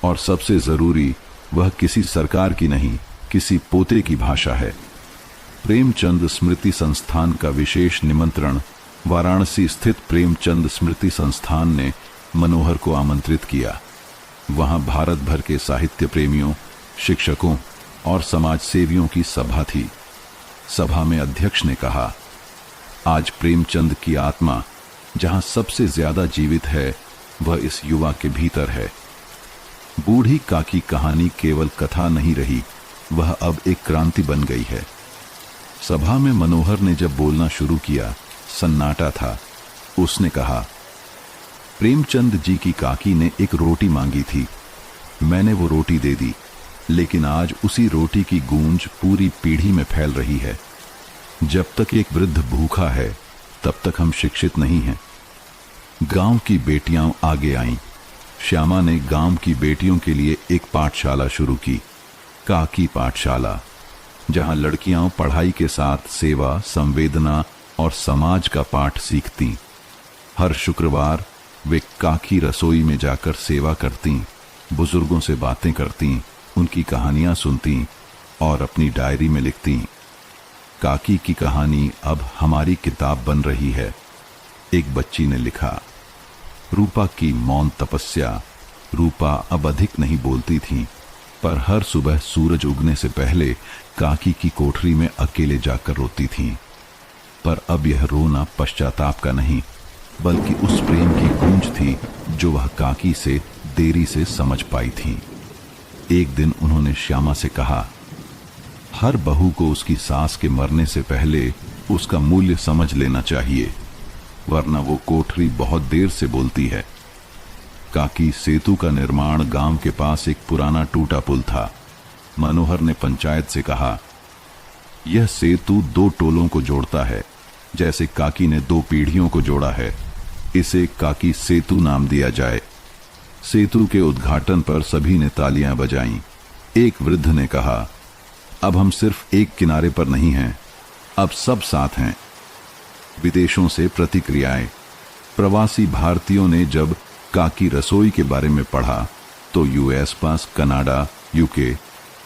और सबसे जरूरी, वह किसी सरकार की नहीं, किसी पोते की भाषा है। प्रेमचंद स्मृति संस्थान का विशेष निमंत्रण। वाराणसी स्थित प्रेमचंद स्मृति संस्थान ने मनोहर को आमंत्रित किया। वहां भारत भर के साहित्य प्रेमियों, शिक्षकों और समाज सेवियों की सभा थी। सभा में अध्यक्ष ने कहा, आज प्रेमचंद की आत्मा जहां सबसे ज्यादा जीवित है, वह इस युवा के भीतर है। बूढ़ी काकी कहानी केवल कथा नहीं रही, वह अब एक क्रांति बन गई है। सभा में मनोहर ने जब बोलना शुरू किया, सन्नाटा था। उसने कहा, प्रेमचंद जी की काकी ने एक रोटी मांगी थी, मैंने वो रोटी दे दी, लेकिन आज उसी रोटी की गूंज पूरी पीढ़ी में फैल रही है। जब तक एक वृद्ध भूखा है, तब तक हम शिक्षित नहीं हैं। गांव की बेटियां आगे आईं। श्यामा ने गांव की बेटियों के लिए एक पाठशाला शुरू की, काकी पाठशाला, जहां लड़कियां पढ़ाई के साथ सेवा, संवेदना और समाज का पाठ सीखती। हर शुक्रवार वे काकी रसोई में जाकर सेवा करती, बुजुर्गों से बातें करती, उनकी कहानियां सुनती और अपनी डायरी में लिखती। काकी की कहानी अब हमारी किताब बन रही है। एक बच्ची ने लिखा, रूपा की मौन तपस्या। रूपा अब अधिक नहीं बोलती थी, पर हर सुबह सूरज उगने से पहले काकी की कोठरी में अकेले जाकर रोती थी। पर अब यह रोना पश्चाताप का नहीं, बल्कि उस प्रेम की गूंज थी जो वह काकी से देरी से समझ पाई थी। एक दिन उन्होंने श्यामा से कहा, हर बहू को उसकी सास के मरने से पहले उसका मूल्य समझ लेना चाहिए, वरना वो कोठरी बहुत देर से बोलती है। काकी सेतु का निर्माण गांव के पास एक पुराना टूटा पुल था। मनोहर ने पंचायत से कहा, यह सेतु दो टोलों को जोड़ता है, जैसे काकी ने दो पीढ़ियों को जोड़ा है। इसे काकी सेतु नाम दिया जाए। सेतु के उद्घाटन पर सभी ने तालियां बजाईं। एक वृद्ध ने कहा, अब हम सिर्फ एक किनारे पर नहीं हैं, अब सब साथ हैं। विदेशों से प्रतिक्रियाएं। प्रवासी भारतीयों ने जब काकी रसोई के बारे में पढ़ा तो यूएस पास, कनाडा, यूके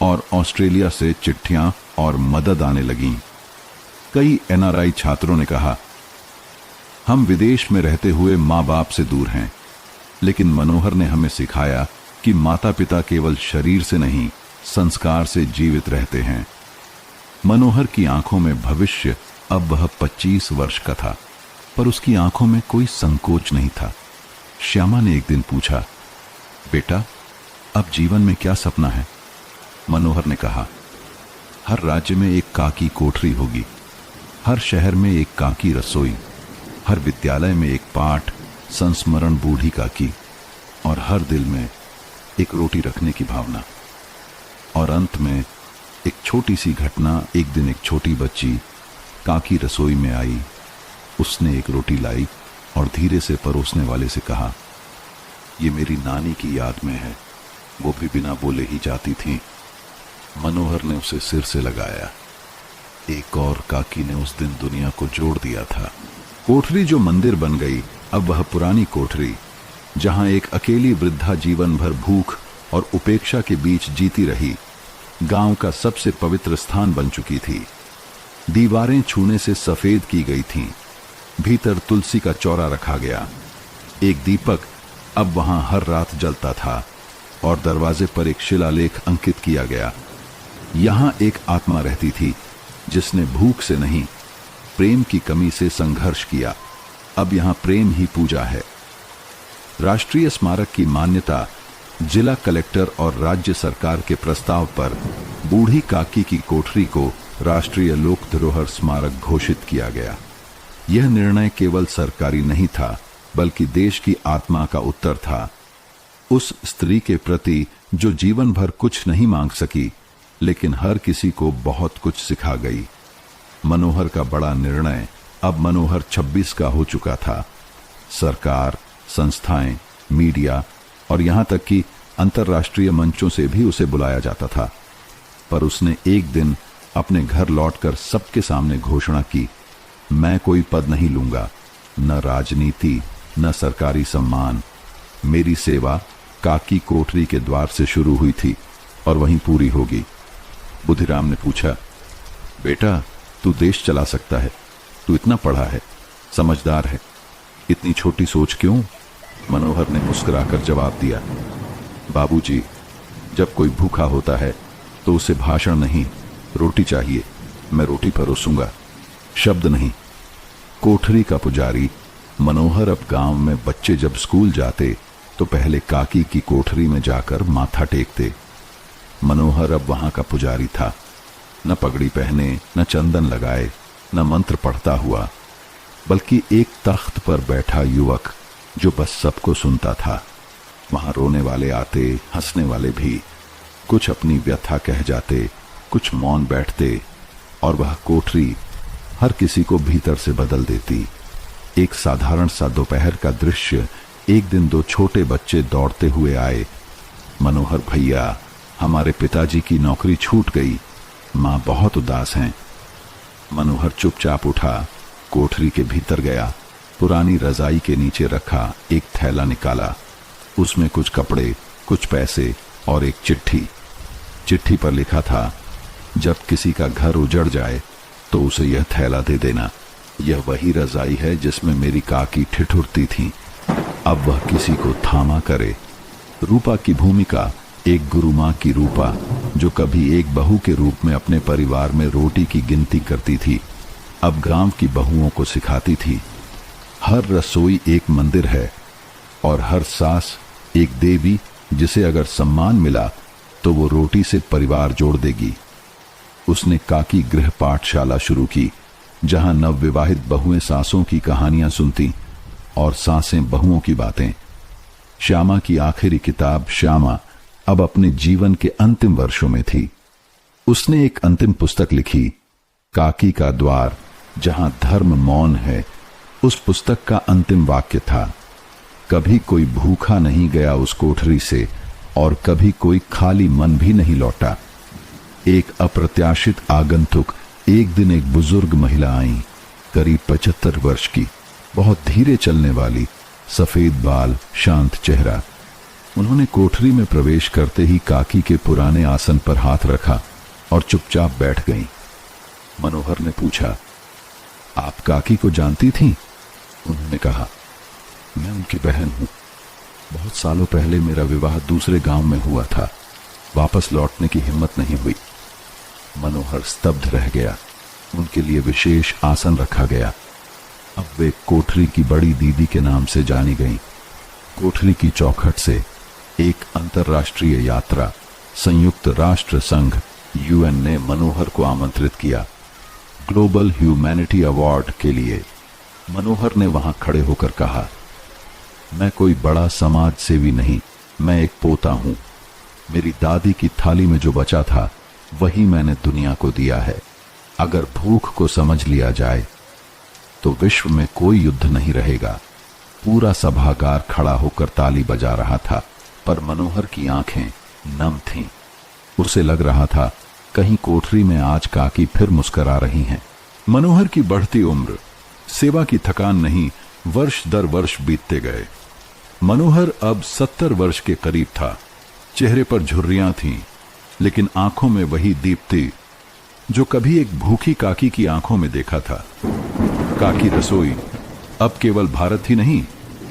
और ऑस्ट्रेलिया से चिट्ठियां और मदद आने लगीं। कई एनआरआई छात्रों ने कहा, हम विदेश में रहते हुए माँ बाप से दूर हैं, लेकिन मनोहर ने हमें सिखाया कि माता पिता केवल शरीर से नहीं, संस्कार से जीवित रहते हैं। मनोहर की आंखों में भविष्य। अब वह 25 वर्ष का था, पर उसकी आंखों में कोई संकोच नहीं था। श्यामा ने एक दिन पूछा, बेटा, अब जीवन में क्या सपना है? मनोहर ने कहा, हर राज्य में एक काकी कोठरी होगी, हर शहर में एक काकी रसोई, हर विद्यालय में एक पाठ संस्मरण बूढ़ी काकी, और हर दिल में एक रोटी रखने की भावना। और अंत में एक छोटी सी घटना। एक दिन एक छोटी बच्ची काकी रसोई में आई। उसने एक रोटी लाई और धीरे से परोसने वाले से कहा, ये मेरी नानी की याद में है, वो भी बिना बोले ही जाती थी। मनोहर ने उसे सिर से लगाया। एक और काकी ने उस दिन दुनिया को जोड़ दिया था। कोठरी जो मंदिर बन गई, अब वह पुरानी कोठरी, जहां एक अकेली वृद्धा जीवन भर भूख और उपेक्षा के बीच जीती रही, गांव का सबसे पवित्र स्थान बन चुकी थी। दीवारें छूने से सफेद की गई थीं, भीतर तुलसी का चौरा रखा गया। एक दीपक अब वहां हर रात जलता था और दरवाजे पर एक शिलालेख अंकित किया गया। यहां एक आत्मा रहती थी जिसने भूख से नहीं, प्रेम की कमी से संघर्ष किया। अब यहां प्रेम ही पूजा है। राष्ट्रीय स्मारक की मान्यता जिला कलेक्टर और राज्य सरकार के प्रस्ताव पर बूढ़ी काकी की कोठरी को राष्ट्रीय लोक धरोहर स्मारक घोषित किया गया। यह निर्णय केवल सरकारी नहीं था, बल्कि देश की आत्मा का उत्तर था उस स्त्री के प्रति जो जीवन भर कुछ नहीं मांग सकी, लेकिन हर किसी को बहुत कुछ सिखा गई। मनोहर का बड़ा निर्णय अब मनोहर 26 का हो चुका था। सरकार, संस्थाएं, मीडिया और यहां तक कि अंतर्राष्ट्रीय मंचों से भी उसे बुलाया जाता था। पर उसने एक दिन अपने घर लौटकर सबके सामने घोषणा की, मैं कोई पद नहीं लूंगा, न राजनीति, न सरकारी सम्मान। मेरी सेवा काकी कोठरी के द्वार से शुरू हुई थी और वहीं पूरी होगी। बुधिराम ने पूछा, बेटा, तू देश चला सकता है, तू इतना पढ़ा है, समझदार है, इतनी छोटी सोच क्यों? मनोहर ने मुस्कुराकर जवाब दिया, बाबूजी, जब कोई भूखा होता है तो उसे भाषण नहीं, रोटी चाहिए। मैं रोटी परोसूंगा, शब्द नहीं। कोठरी का पुजारी मनोहर अब गांव में बच्चे जब स्कूल जाते तो पहले काकी की कोठरी में जाकर माथा टेकते। मनोहर अब वहां का पुजारी था, न पगड़ी पहने, न चंदन लगाए, न मंत्र पढ़ता हुआ, बल्कि एक तख्त पर बैठा युवक जो बस सबको सुनता था। वहां रोने वाले आते, हंसने वाले भी, कुछ अपनी व्यथा कह जाते, कुछ मौन बैठते, और वह कोठरी हर किसी को भीतर से बदल देती। एक साधारण सा दोपहर का दृश्य। एक दिन दो छोटे बच्चे दौड़ते हुए आए, मनोहर भैया, हमारे पिताजी की नौकरी छूट गई, मां बहुत उदास हैं। मनोहर चुपचाप उठा, कोठरी के भीतर गया, पुरानी रजाई के नीचे रखा एक थैला निकाला। उसमें कुछ कपड़े, कुछ पैसे और एक चिट्ठी। चिट्ठी पर लिखा था, जब किसी का घर उजड़ जाए तो उसे यह थैला दे देना। यह वही रजाई है जिसमें मेरी काकी ठिठुरती थी, अब वह किसी को थामा करे। रूपा की भूमिका एक गुरु मां की रूपा, जो कभी एक बहू के रूप में अपने परिवार में रोटी की गिनती करती थी, अब गांव की बहुओं को सिखाती थी। हर रसोई एक मंदिर है और हर सास एक देवी, जिसे अगर सम्मान मिला तो वो रोटी से परिवार जोड़ देगी। उसने काकी गृह पाठशाला शुरू की, जहां नवविवाहित बहुएं सासों की कहानियां सुनती और सासें बहुओं की बातें। श्यामा की आखिरी किताब श्यामा अब अपने जीवन के अंतिम वर्षों में थी। उसने एक अंतिम पुस्तक लिखी, काकी का द्वार, जहां धर्म मौन है। उस पुस्तक का अंतिम वाक्य था, कभी कोई भूखा नहीं गया उस कोठरी से और कभी कोई खाली मन भी नहीं लौटा। एक अप्रत्याशित आगंतुक एक दिन एक बुजुर्ग महिला आई, करीब 75 वर्ष की, बहुत धीरे चलने वाली, सफेद बाल, शांत चेहरा। उन्होंने कोठरी में प्रवेश करते ही काकी के पुराने आसन पर हाथ रखा और चुपचाप बैठ गईं। मनोहर ने पूछा, आप काकी को जानती थीं? उन्होंने कहा, मैं उनकी बहन हूं। बहुत सालों पहले मेरा विवाह दूसरे गांव में हुआ था, वापस लौटने की हिम्मत नहीं हुई। मनोहर स्तब्ध रह गया। उनके लिए विशेष आसन रखा गया। अब वे कोठरी की बड़ी दीदी के नाम से जानी गईं। कोठरी की चौखट से एक अंतर्राष्ट्रीय यात्रा, संयुक्त राष्ट्र संघ यूएन ने मनोहर को आमंत्रित किया, ग्लोबल ह्यूमैनिटी अवार्ड के लिए। मनोहर ने वहां खड़े होकर कहा, मैं कोई बड़ा समाज सेवी नहीं, मैं एक पोता हूं। मेरी दादी की थाली में जो बचा था वही मैंने दुनिया को दिया है। अगर भूख को समझ लिया जाए तो विश्व में कोई युद्ध नहीं रहेगा। पूरा सभागार खड़ा होकर ताली बजा रहा था, पर मनोहर की आंखें नम थीं। उसे लग रहा था कहीं कोठरी में आज काकी फिर मुस्कुरा रही हैं। मनोहर की बढ़ती उम्र, सेवा की थकान नहीं, वर्ष दर वर्ष बीतते गए। मनोहर अब 70 वर्ष के करीब था। चेहरे पर झुर्रियां थीं, लेकिन आंखों में वही दीप्ति जो कभी एक भूखी काकी की आंखों में देखा था। काकी रसोई, अब केवल भारत ही नहीं,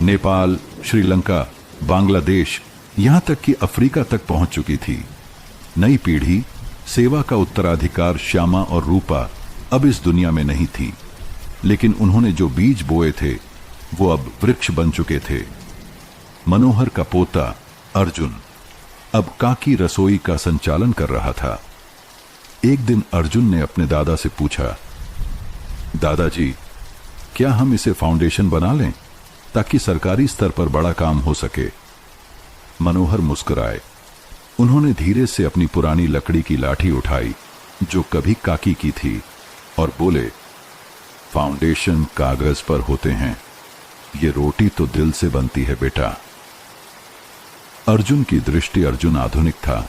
नेपाल, श्रीलंका, बांग्लादेश, यहां तक कि अफ्रीका तक पहुंच चुकी थी। नई पीढ़ी, सेवा का उत्तराधिकार श्यामा और रूपा अब इस दुनिया में नहीं थी, लेकिन उन्होंने जो बीज बोए थे वो अब वृक्ष बन चुके थे। मनोहर का पोता अर्जुन अब काकी रसोई का संचालन कर रहा था। एक दिन अर्जुन ने अपने दादा से पूछा, दादाजी, क्या हम इसे फाउंडेशन बना लें ताकि सरकारी स्तर पर बड़ा काम हो सके? मनोहर मुस्कुराए। उन्होंने धीरे से अपनी पुरानी लकड़ी की लाठी उठाई जो कभी काकी की थी और बोले, फाउंडेशन कागज पर होते हैं, ये रोटी तो दिल से बनती है बेटा। अर्जुन की दृष्टि, अर्जुन आधुनिक था।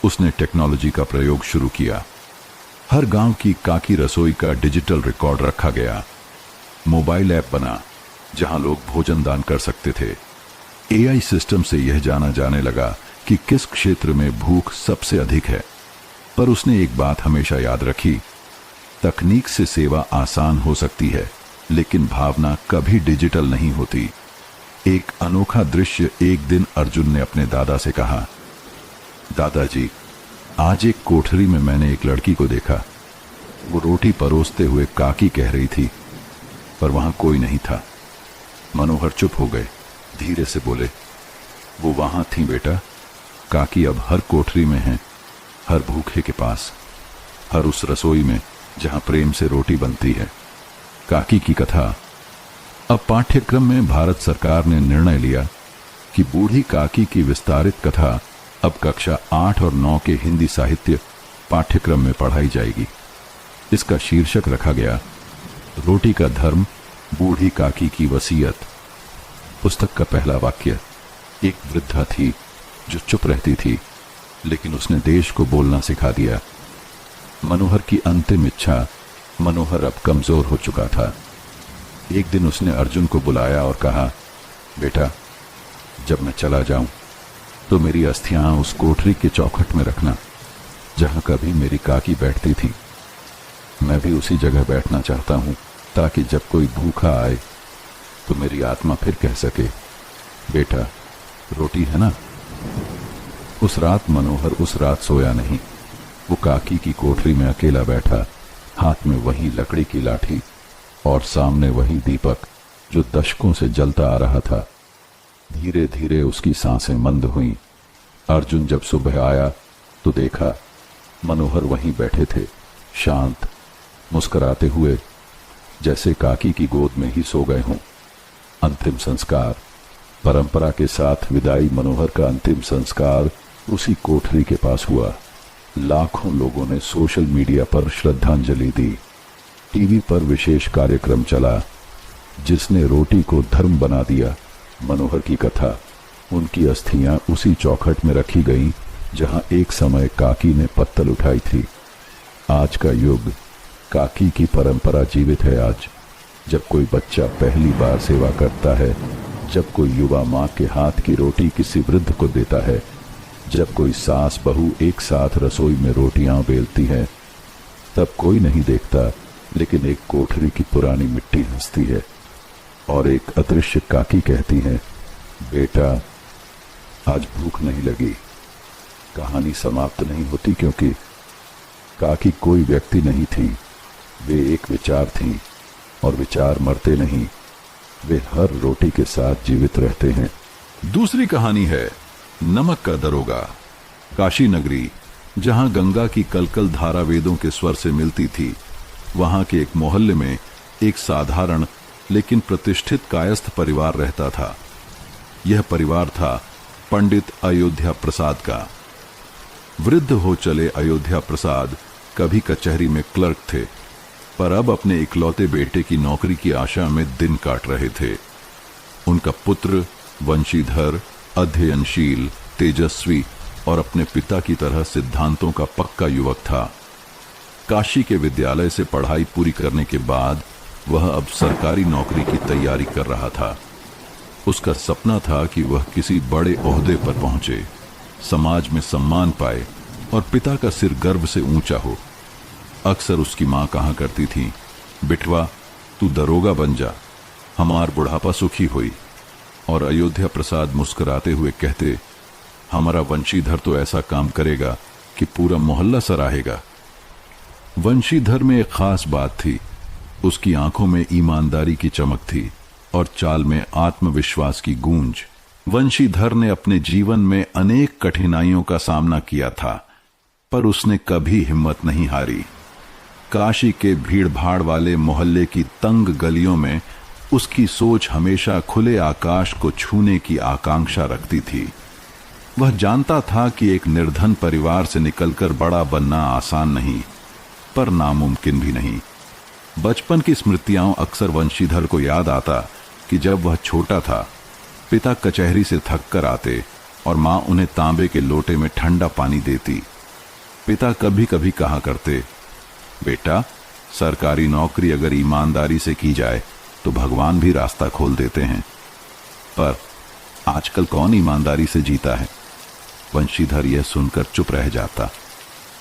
उसने टेक्नोलॉजी का प्रयोग शुरू किया। हर गांव की काकी रसोई का डिजिटल रिकॉर्ड रखा गया। मोबाइल ऐप बना जहां लोग भोजन दान कर सकते थे। एआई सिस्टम से यह जाना जाने लगा कि किस क्षेत्र में भूख सबसे अधिक है। पर उसने एक बात हमेशा याद रखी, तकनीक से सेवा आसान हो सकती है, लेकिन भावना कभी डिजिटल नहीं होती। एक अनोखा दृश्य एक दिन अर्जुन ने अपने दादा से कहा, दादाजी, आज एक कोठरी में मैंने एक लड़की को देखा। वो रोटी परोसते हुए काकी कह रही थी, पर वहां कोई नहीं था। मनोहर चुप हो गए। धीरे से बोले, वो वहां थी बेटा। काकी अब हर कोठरी में है, हर भूखे के पास, हर उस रसोई में जहां प्रेम से रोटी बनती है। काकी की कथा। अब पाठ्यक्रम में भारत सरकार ने निर्णय लिया कि बूढ़ी काकी की विस्तारित कथा अब कक्षा 8 और 9 के हिंदी साहित्य पाठ्यक्रम में पढ़ाई जाएगी। इसका शीर्षक रखा गया, रोटी का धर्म, बूढ़ी काकी की वसीयत। पुस्तक का पहला वाक्य, एक वृद्धा थी जो चुप रहती थी, लेकिन उसने देश को बोलना सिखा दिया। मनोहर की अंतिम इच्छा। मनोहर अब कमजोर हो चुका था। एक दिन उसने अर्जुन को बुलाया और कहा, बेटा, जब मैं चला जाऊं तो मेरी अस्थियां उस कोठरी के चौखट में रखना जहां कभी मेरी काकी बैठती थी। मैं भी उसी जगह बैठना चाहता हूं ताकि जब कोई भूखा आए तो मेरी आत्मा फिर कह सके, बेटा, रोटी है ना। उस रात मनोहर उस रात सोया नहीं। वो काकी की कोठरी में अकेला बैठा, हाथ में वही लकड़ी की लाठी और सामने वही दीपक जो दशकों से जलता आ रहा था। धीरे धीरे उसकी सांसें मंद हुईं। अर्जुन जब सुबह आया तो देखा मनोहर वहीं बैठे थे, शांत, मुस्कुराते हुए, जैसे काकी की गोद में ही सो गए हों। अंतिम संस्कार। परंपरा के साथ विदाई। मनोहर का अंतिम संस्कार उसी कोठरी के पास हुआ। लाखों लोगों ने सोशल मीडिया पर श्रद्धांजलि दी। टीवी पर विशेष कार्यक्रम चला, जिसने रोटी को धर्म बना दिया। मनोहर की कथा। उनकी अस्थियां उसी चौखट में रखी गईं जहां एक समय काकी ने पत्तल उठाई थी। आज का युग, काकी की परंपरा जीवित है आज। जब कोई बच्चा पहली बार सेवा करता है, जब कोई युवा माँ के हाथ की रोटी किसी वृद्ध को देता है, जब कोई सास बहू एक साथ रसोई में रोटियां बेलती है, तब कोई नहीं देखता, लेकिन एक कोठरी की पुरानी मिट्टी हंसती है और एक अदृश्य काकी कहती है, बेटा, आज भूख नहीं लगी। कहानी समाप्त नहीं होती, क्योंकि काकी कोई व्यक्ति नहीं थी, वे एक विचार थी, और विचार मरते नहीं, वे हर रोटी के साथ जीवित रहते हैं। दूसरी कहानी है नमक का दरोगा। काशी नगरी, जहां गंगा की कलकल धारा वेदों के स्वर से मिलती थी, वहां के एक मोहल्ले में एक साधारण लेकिन प्रतिष्ठित कायस्थ परिवार रहता था। यह परिवार था पंडित अयोध्या प्रसाद का। वृद्ध हो चले अयोध्या प्रसाद कभी कचहरी में क्लर्क थे, पर अब अपने इकलौते बेटे की नौकरी की आशा में दिन काट रहे थे। उनका पुत्र वंशीधर, अध्ययनशील, तेजस्वी और अपने पिता की तरह सिद्धांतों का पक्का युवक था। काशी के विद्यालय से पढ़ाई पूरी करने के बाद वह अब सरकारी नौकरी की तैयारी कर रहा था। उसका सपना था कि वह किसी बड़े ओहदे पर पहुंचे, समाज में सम्मान पाए और पिता का सिर गर्व से ऊंचा हो। अक्सर उसकी मां कहा करती थी, बिटवा, तू दरोगा बन जा। हमार बुढ़ापा सुखी हुई। और अयोध्या प्रसाद मुस्कुराते हुए कहते, हमारा वंशीधर तो ऐसा काम करेगा कि पूरा मोहल्ला सराहेगा। वंशीधर में एक खास बात थी, उसकी आंखों में ईमानदारी की चमक थी और चाल में आत्मविश्वास की गूंज। वंशीधर ने अपने जीवन में अनेक कठिनाइयों का सामना किया था, पर उसने कभी हिम्मत नहीं हारी। काशी के भीड़-भाड़ वाले मोहल्ले की तंग गलियों में उसकी सोच हमेशा खुले आकाश को छूने की आकांक्षा रखती थी। वह जानता था कि एक निर्धन परिवार से निकलकर बड़ा बनना आसान नहीं, पर नामुमकिन भी नहीं। बचपन की स्मृतियां अक्सर वंशीधर को याद आता कि जब वह छोटा था, पिता कचहरी से थक कर आते और मां उन्हें तांबे के लोटे में ठंडा पानी देती। पिता कभी कभी कहा करते, बेटा, सरकारी नौकरी अगर ईमानदारी से की जाए तो भगवान भी रास्ता खोल देते हैं। पर आजकल कौन ईमानदारी से जीता है? वंशीधर यह सुनकर चुप रह जाता,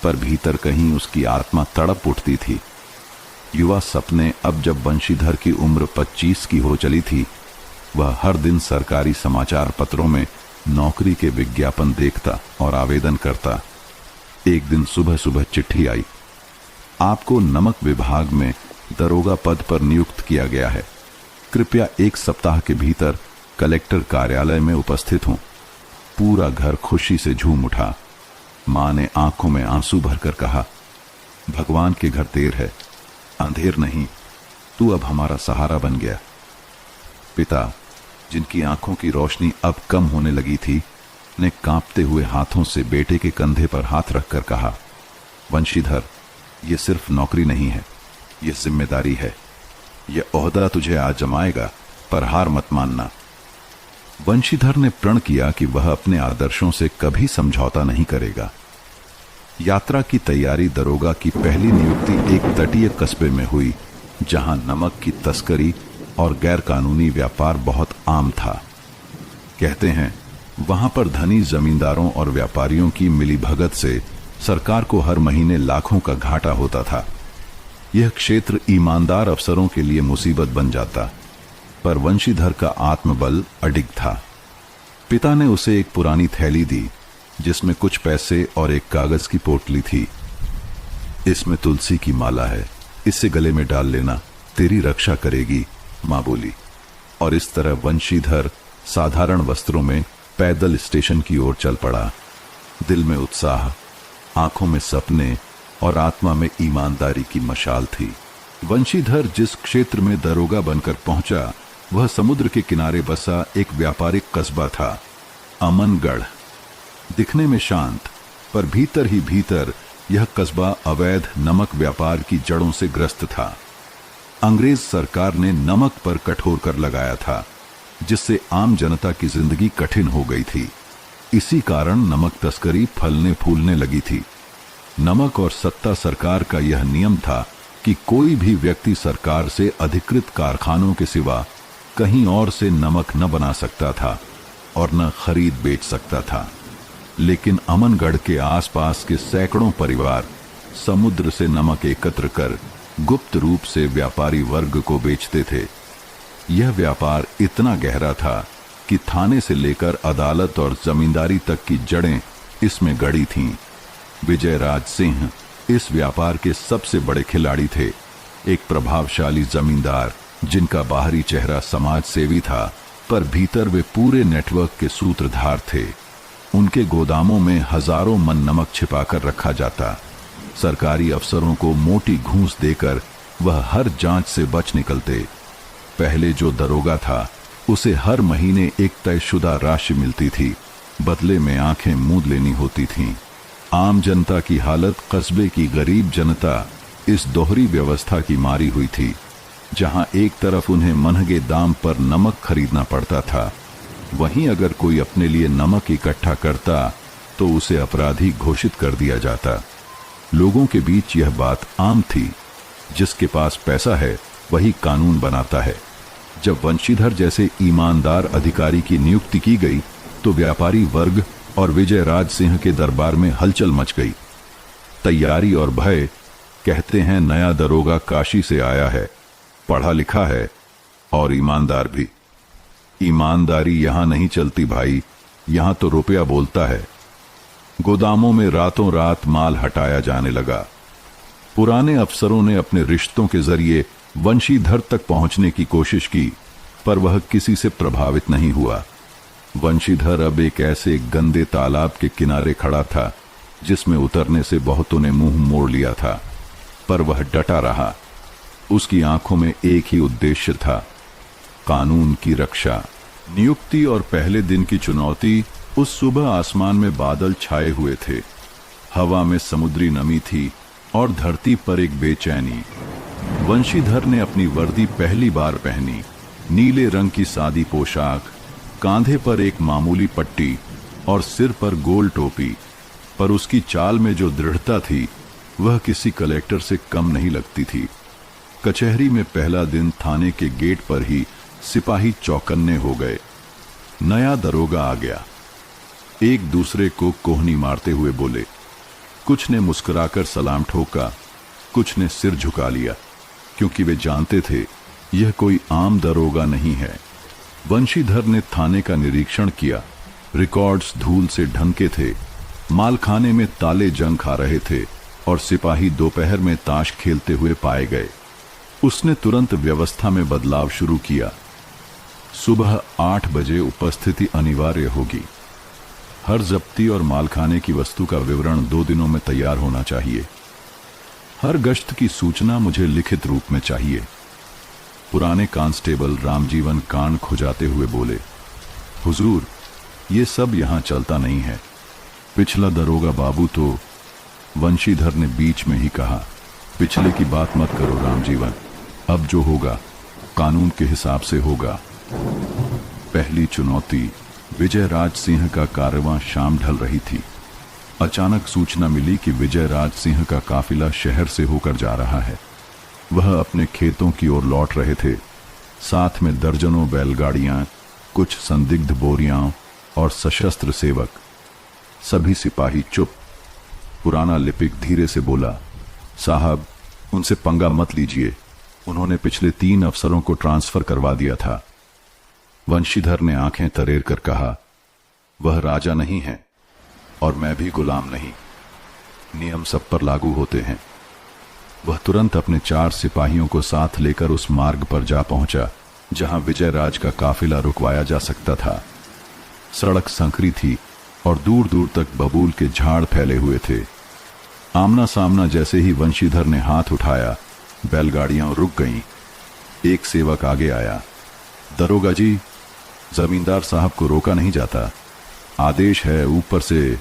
पर भीतर कहीं उसकी आत्मा तड़प उठती थी। युवा सपने अब जब वंशीधर की उम्र 25 की हो चली थी, वह हर दिन सरकारी समाचार पत्रों में नौकरी के विज्ञापन देखता और आवेदन करता। एक दिन सुबह सुबह चिट्ठी आई, आपको नमक विभाग में दरोगा पद पर नियुक्त किया गया है। कृपया 1 सप्ताह के भीतर कलेक्टर कार्यालय में उपस्थित हों। पूरा घर खुशी से झूम उठा। मां ने आंखों में आंसू भरकर कहा, भगवान के घर देर है, अंधेर नहीं, तू अब हमारा सहारा बन गया। पिता, जिनकी आंखों की रोशनी अब कम होने लगी थी, ने कांपते हुए हाथों से बेटे के कंधे पर हाथ रखकर कहा, वंशीधर, यह सिर्फ नौकरी नहीं है, यह जिम्मेदारी है। यह ओहदा तुझे आज जमाएगा, पर हार मत मानना। वंशीधर ने प्रण किया कि वह अपने आदर्शों से कभी समझौता नहीं करेगा। यात्रा की तैयारी दरोगा की पहली नियुक्ति एक तटीय कस्बे में हुई, जहां नमक की तस्करी और गैरकानूनी व्यापार बहुत आम था। कहते हैं, वहां पर धनी जमींदारों और व्यापारियों की मिलीभगत से सरकार को हर महीने लाखों का घाटा होता था। यह क्षेत्र ईमानदार अफसरों के लिए मुसीबत बन जाता, पर वंशीधर का आत्मबल अडिग था। पिता ने उसे एक पुरानी थैली दी, जिसमें कुछ पैसे और एक कागज की पोटली थी। इसमें तुलसी की माला है, इसे गले में डाल लेना, तेरी रक्षा करेगी, मां बोली। और इस तरह वंशीधर साधारण वस्त्रों में पैदल स्टेशन की ओर चल पड़ा। दिल में उत्साह, आंखों में सपने और आत्मा में ईमानदारी की मशाल थी। वंशीधर जिस क्षेत्र में दरोगा बनकर पहुंचा, वह समुद्र के किनारे बसा एक व्यापारिक कस्बा था, अमनगढ़। दिखने में शांत, पर भीतर ही भीतर यह कस्बा अवैध नमक व्यापार की जड़ों से ग्रस्त था। अंग्रेज सरकार ने नमक पर कठोर कर लगाया था, जिससे आम जनता की जिंदगी कठिन हो गई थी। इसी कारण नमक तस्करी फलने फूलने लगी थी। नमक और सत्ता सरकार का यह नियम था कि कोई भी व्यक्ति सरकार से अधिकृत कारखानों के सिवा कहीं और से नमक न बना सकता था और न खरीद बेच सकता था। लेकिन अमनगढ़ के आसपास के सैकड़ों परिवार समुद्र से नमक एकत्र कर गुप्त रूप से व्यापारी वर्ग को बेचते थे। यह व्यापार इतना गहरा था कि थाने से लेकर अदालत और जमींदारी तक की जड़ें इसमें गड़ी थीं। विजयराज सिंह इस व्यापार के सबसे बड़े खिलाड़ी थे, एक प्रभावशाली जमींदार जिनका बाहरी चेहरा समाज सेवी था, पर भीतर वे पूरे नेटवर्क के सूत्रधार थे। उनके गोदामों में हजारों मन नमक छिपाकर रखा जाता। सरकारी अफसरों को मोटी घूंस देकर वह हर जांच से बच निकलते। पहले जो दरोगा था, उसे हर महीने एक तयशुदा राशि मिलती थी, बदले में आंखें मूंद लेनी होती थीं। आम जनता की हालत, कस्बे की गरीब जनता इस दोहरी व्यवस्था की मारी हुई थी, जहां एक तरफ उन्हें महंगे दाम पर नमक खरीदना पड़ता था, वहीं अगर कोई अपने लिए नमक इकट्ठा करता तो उसे अपराधी घोषित कर दिया जाता। लोगों के बीच यह बात आम थी, जिसके पास पैसा है वही कानून बनाता है। जब वंशीधर जैसे ईमानदार अधिकारी की नियुक्ति की गई, तो व्यापारी वर्ग और विजयराज सिंह के दरबार में हलचल मच गई। तैयारी और भय। कहते हैं, नया दरोगा काशी से आया है, पढ़ा लिखा है और ईमानदार भी। ईमानदारी यहां नहीं चलती भाई, यहां तो रुपया बोलता है। गोदामों में रातों रात माल हटाया जाने लगा। पुराने अफसरों ने अपने रिश्तों के जरिए वंशीधर तक पहुंचने की कोशिश की, पर वह किसी से प्रभावित नहीं हुआ। वंशीधर अब एक ऐसे गंदे तालाब के किनारे खड़ा था जिसमें उतरने से बहुतों ने मुंह मोड़ लिया था, पर वह डटा रहा। उसकी आंखों में एक ही उद्देश्य था, कानून की रक्षा। नियुक्ति और पहले दिन की चुनौती। उस सुबह आसमान में बादल छाए हुए थे, हवा में समुद्री नमी थी और धरती पर एक बेचैनी। वंशीधर ने अपनी वर्दी पहली बार पहनी, नीले रंग की सादी पोशाक, कांधे पर एक मामूली पट्टी और सिर पर गोल टोपी, पर उसकी चाल में जो दृढ़ता थी वह किसी कलेक्टर से कम नहीं लगती थी। कचहरी में पहला दिन थाने के गेट पर ही सिपाही चौकन्ने हो गए। नया दरोगा आ गया। एक दूसरे को कोहनी मारते हुए बोले। कुछ ने मुस्कुराकर सलाम ठोका, कुछ ने सिर झुका लिया, क्योंकि वे जानते थे यह कोई आम दरोगा नहीं है। वंशीधर ने थाने का निरीक्षण किया। रिकॉर्ड्स धूल से ढंके थे, मालखाने में ताले जंग खा रहे थे और सिपाही दोपहर में ताश खेलते हुए पाए गए। उसने तुरंत व्यवस्था में बदलाव शुरू किया। सुबह 8 बजे उपस्थिति अनिवार्य होगी। हर जब्ती और मालखाने की वस्तु का विवरण 2 दिनों में तैयार होना चाहिए। हर गश्त की सूचना मुझे लिखित रूप में चाहिए। पुराने कांस्टेबल रामजीवन कान खुजाते हुए बोले, हुजूर, ये सब यहां चलता नहीं है। पिछला दरोगा बाबू तो, वंशीधर ने बीच में ही कहा, पिछले की बात मत करो रामजीवन, अब जो होगा कानून के हिसाब से होगा। पहली चुनौती। विजय राज सिंह का कारवां शाम ढल रही थी। अचानक सूचना मिली कि विजय राज सिंह का काफिला शहर से होकर जा रहा है। वह अपने खेतों की ओर लौट रहे थे, साथ में दर्जनों बैलगाड़ियां, कुछ संदिग्ध बोरियां और सशस्त्र सेवक। सभी सिपाही चुप। पुराना लिपिक धीरे से बोला, साहब, उनसे पंगा मत लीजिए, उन्होंने पिछले 3 अफसरों को ट्रांसफर करवा दिया था। वंशीधर ने आंखें तरेर कर कहा, वह राजा नहीं है और मैं भी गुलाम नहीं। नियम सब पर लागू होते हैं। वह तुरंत अपने 4 सिपाहियों को साथ लेकर उस मार्ग पर जा पहुंचा जहां विजय राज का काफिला रुकवाया जा सकता था। सड़क संकरी थी और दूर दूर तक बबूल के झाड़ फैले हुए थे। आमना सामना जैसे ही वंशीधर ने हाथ उठाया, बैलगाड़ियां रुक गईं। एक सेवक आगे आया, दरोगा जी, जमींदार साहब को रोका नहीं जाता, आदेश है ऊपर से।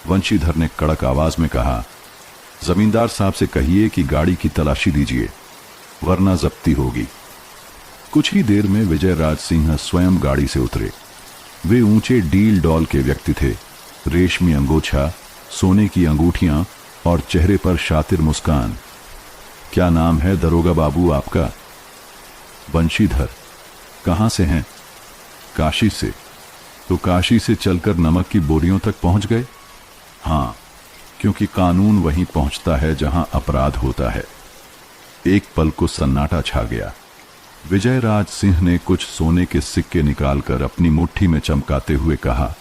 वंशीधर ने कड़क आवाज में कहा, जमींदार साहब से कहिए कि गाड़ी की तलाशी दीजिए, वरना जब्ती होगी। कुछ ही देर में विजय राज सिंह स्वयं गाड़ी से उतरे। वे ऊंचे डील डॉल के व्यक्ति थे, रेशमी अंगोछा, सोने की अंगूठियां और चेहरे पर शातिर मुस्कान। क्या नाम है दरोगा बाबू आपका? वंशीधर। कहां से हैं? काशी से। तो काशी से चलकर नमक की बोरियों तक पहुंच गए? हां, क्योंकि कानून वहीं पहुंचता है जहां अपराध होता है। एक पल को सन्नाटा छा गया। विजय राज सिंह ने कुछ सोने के सिक्के निकालकर अपनी मुट्ठी में चमकाते हुए कहा,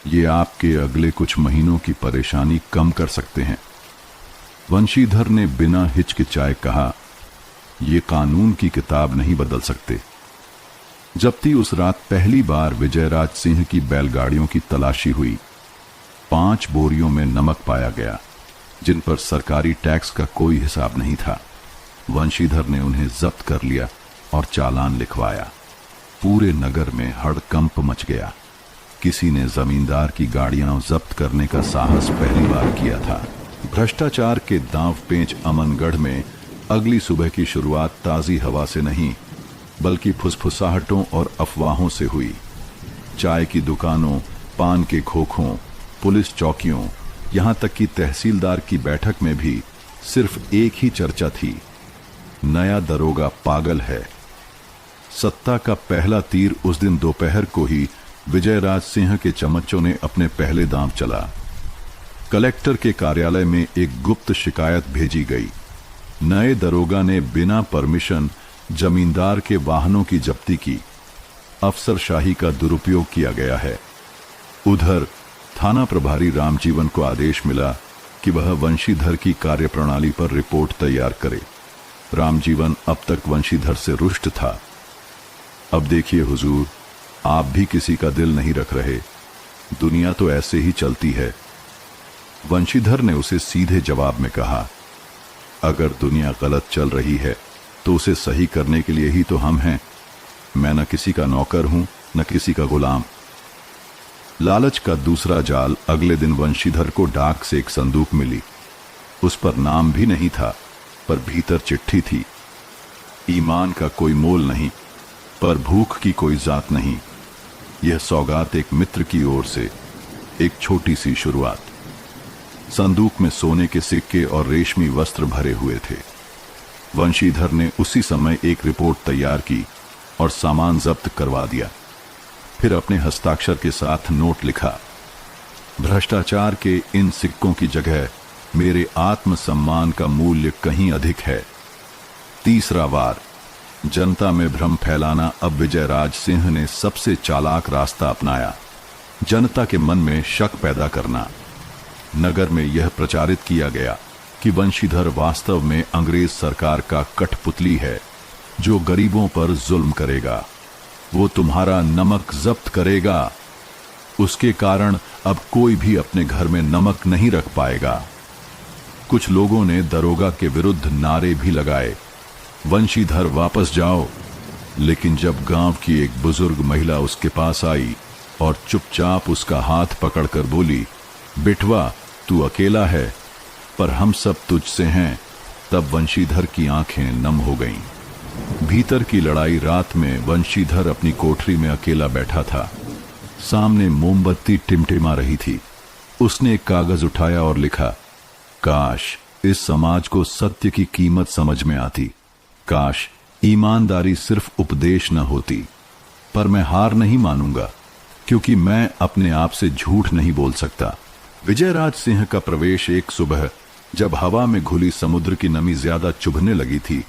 ये आपके अगले कुछ महीनों की परेशानी कम कर सकते हैं। वंशीधर ने बिना हिचकिचाए कहा, ये कानून की किताब नहीं बदल सकते। जब्ती उस रात पहली बार विजयराज सिंह की बैलगाड़ियों की तलाशी हुई। 5 बोरियों में नमक पाया गया, जिन पर सरकारी टैक्स का कोई हिसाब नहीं था। वंशीधर ने उन्हें जब्त कर लिया और चालान लिखवाया। पूरे नगर में हड़कंप मच गया। किसी ने जमींदार की गाड़ियां जब्त करने का साहस पहली बार किया था। भ्रष्टाचार के दांव पेंच अमनगढ़ में अगली सुबह की शुरुआत ताजी हवा से नहीं, बल्कि फुसफुसाहटों और अफवाहों से हुई। चाय की दुकानों, पान के खोखों, पुलिस चौकियों, यहां तक कि तहसीलदार की बैठक में भी सिर्फ एक ही चर्चा थी, नया दरोगा पागल है। सत्ता का पहला तीर उस दिन दोपहर को ही विजयराज सिंह के चमच्चों ने अपने पहले दांव चला। कलेक्टर के कार्यालय में एक गुप्त शिकायत भेजी गई। नए दरोगा ने बिना परमिशन जमींदार के वाहनों की जब्ती की, अफसरशाही का दुरुपयोग किया गया है। उधर थाना प्रभारी रामजीवन को आदेश मिला कि वह वंशीधर की कार्यप्रणाली पर रिपोर्ट तैयार करे। रामजीवन अब तक वंशीधर से रुष्ट था। अब देखिए हुजूर, आप भी किसी का दिल नहीं रख रहे, दुनिया तो ऐसे ही चलती है। वंशीधर ने उसे सीधे जवाब में कहा, अगर दुनिया गलत चल रही है तो उसे सही करने के लिए ही तो हम हैं। मैं न किसी का नौकर हूं न किसी का गुलाम। लालच का दूसरा जाल। अगले दिन वंशीधर को डाक से एक संदूक मिली। उस पर नाम भी नहीं था, पर भीतर चिट्ठी थी। ईमान का कोई मोल नहीं, पर भूख की कोई जात नहीं। यह सौगात एक मित्र की ओर से, एक छोटी सी शुरुआत। संदूक में सोने के सिक्के और रेशमी वस्त्र भरे हुए थे। वंशीधर ने उसी समय एक रिपोर्ट तैयार की और सामान जब्त करवा दिया। फिर अपने हस्ताक्षर के साथ नोट लिखा, भ्रष्टाचार के इन सिक्कों की जगह मेरे आत्मसम्मान का मूल्य कहीं अधिक है। तीसरा वार। जनता में भ्रम फैलाना। अब विजयराज सिंह ने सबसे चालाक रास्ता अपनाया, जनता के मन में शक पैदा करना। नगर में यह प्रचारित किया गया कि वंशीधर वास्तव में अंग्रेज सरकार का कठपुतली है, जो गरीबों पर जुल्म करेगा। वो तुम्हारा नमक जब्त करेगा। उसके कारण अब कोई भी अपने घर में नमक नहीं रख पाएगा। कुछ लोगों ने दरोगा के विरुद्ध नारे भी लगाए, वंशीधर वापस जाओ। लेकिन जब गांव की एक बुजुर्ग महिला उसके पास आई और चुपचाप उसका हाथ पकड़कर बोली, बेटवा तू अकेला है पर हम सब तुझसे हैं, तब वंशीधर की आंखें नम हो गईं। भीतर की लड़ाई। रात में वंशीधर अपनी कोठरी में अकेला बैठा था। सामने मोमबत्ती टिमटिमा रही थी। उसने एक कागज उठाया और लिखा, काश इस समाज को सत्य की कीमत समझ में आती। काश ईमानदारी सिर्फ उपदेश न होती। पर मैं हार नहीं मानूंगा, क्योंकि मैं अपने आप से झूठ नहीं बोल सकता। विजयराज सिंह का प्रवेश एक सुबह, जब हवा में घुली समुद्र की नमी ज्यादा चुभने लगी थी।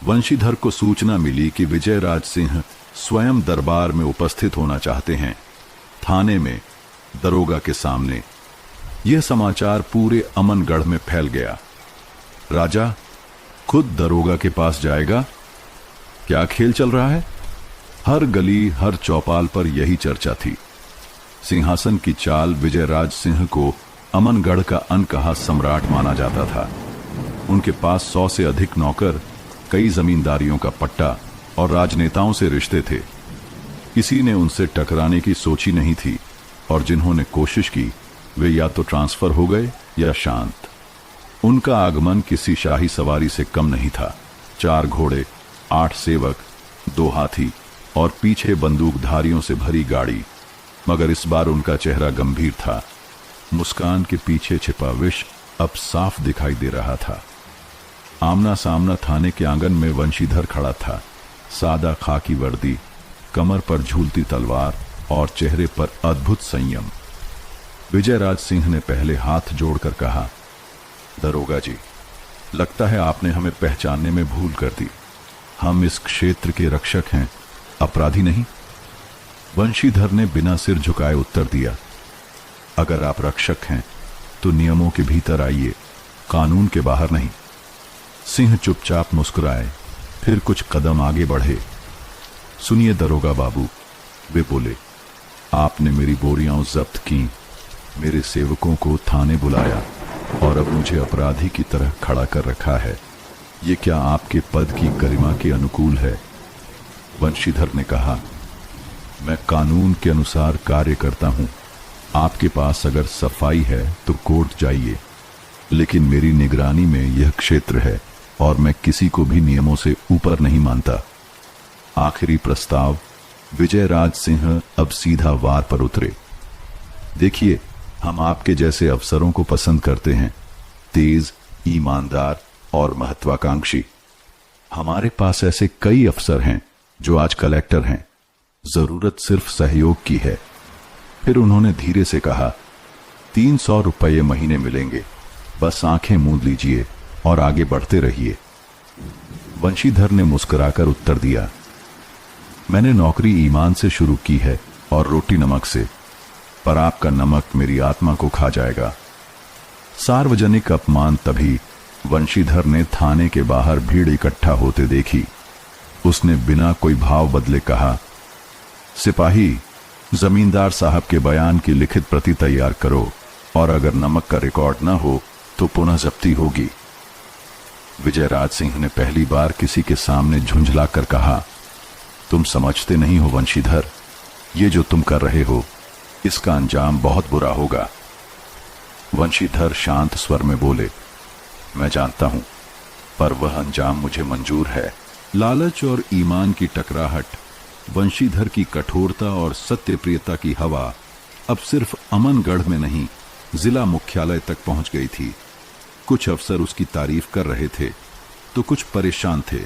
वंशीधर को सूचना मिली कि विजयराज सिंह स्वयं दरबार में उपस्थित होना चाहते हैं, थाने में दरोगा के सामने। यह समाचार पूरे अमनगढ़ में फैल गया। राजा खुद दरोगा के पास जाएगा? क्या खेल चल रहा है? हर गली हर चौपाल पर यही चर्चा थी। सिंहासन की चाल। विजयराज सिंह को अमनगढ़ का अनकहा सम्राट माना जाता था। उनके पास 100 से अधिक नौकर, कई जमींदारियों का पट्टा और राजनेताओं से रिश्ते थे। किसी ने उनसे टकराने की सोची नहीं थी, और जिन्होंने कोशिश की वे या तो ट्रांसफर हो गए या शांत। उनका आगमन किसी शाही सवारी से कम नहीं था। 4 घोड़े, 8 सेवक, 2 हाथी और पीछे बंदूकधारियों से भरी गाड़ी। मगर इस बार उनका चेहरा गंभीर था। मुस्कान के पीछे छिपा विष अब साफ दिखाई दे रहा था। आमना सामना थाने के आंगन में वंशीधर खड़ा था। सादा खाकी वर्दी, कमर पर झूलती तलवार और चेहरे पर अद्भुत संयम। विजयराज सिंह ने पहले हाथ जोड़कर कहा, दरोगा जी, लगता है आपने हमें पहचानने में भूल कर दी। हम इस क्षेत्र के रक्षक हैं, अपराधी नहीं। वंशीधर ने बिना सिर झुकाए उत्तर दिया, अगर आप रक्षक हैं तो नियमों के भीतर आइए, कानून के बाहर नहीं। सिंह चुपचाप मुस्कुराए, फिर कुछ कदम आगे बढ़े। सुनिए दरोगा बाबू, वे बोले, आपने मेरी बोरियां जब्त की, मेरे सेवकों को थाने बुलाया और अब मुझे अपराधी की तरह खड़ा कर रखा है। ये क्या आपके पद की गरिमा के अनुकूल है? वंशीधर ने कहा, मैं कानून के अनुसार कार्य करता हूं। आपके पास अगर सफाई है तो कोर्ट जाइए, लेकिन मेरी निगरानी में यह क्षेत्र है और मैं किसी को भी नियमों से ऊपर नहीं मानता। आखिरी प्रस्ताव। विजयराज सिंह अब सीधा वार पर उतरे। देखिए, हम आपके जैसे अफसरों को पसंद करते हैं, तेज, ईमानदार और महत्वाकांक्षी। हमारे पास ऐसे कई अफसर हैं जो आज कलेक्टर हैं। जरूरत सिर्फ सहयोग की है। फिर उन्होंने धीरे से कहा, 300 रुपये महीने मिलेंगे, बस आंखें मूंद लीजिए और आगे बढ़ते रहिए। वंशीधर ने मुस्कुराकर उत्तर दिया, मैंने नौकरी ईमान से शुरू की है और रोटी नमक से, पर आपका नमक मेरी आत्मा को खा जाएगा। सार्वजनिक अपमान तभी वंशीधर ने थाने के बाहर भीड़ इकट्ठा होते देखी। उसने बिना कोई भाव बदले कहा, सिपाही, जमींदार साहब के बयान की लिखित प्रति तैयार करो और अगर नमक का रिकॉर्ड न हो तो पुनः जब्ती होगी। विजयराज सिंह ने पहली बार किसी के सामने झुंझलाकर कहा, तुम समझते नहीं हो वंशीधर, ये जो तुम कर रहे हो इसका अंजाम बहुत बुरा होगा। वंशीधर शांत स्वर में बोले, मैं जानता हूं, पर वह अंजाम मुझे मंजूर है। लालच और ईमान की टकराहट, वंशीधर की कठोरता और सत्यप्रियता की हवा अब सिर्फ अमनगढ़ में नहीं, जिला मुख्यालय तक पहुंच गई थी। कुछ अफसर उसकी तारीफ कर रहे थे तो कुछ परेशान थे।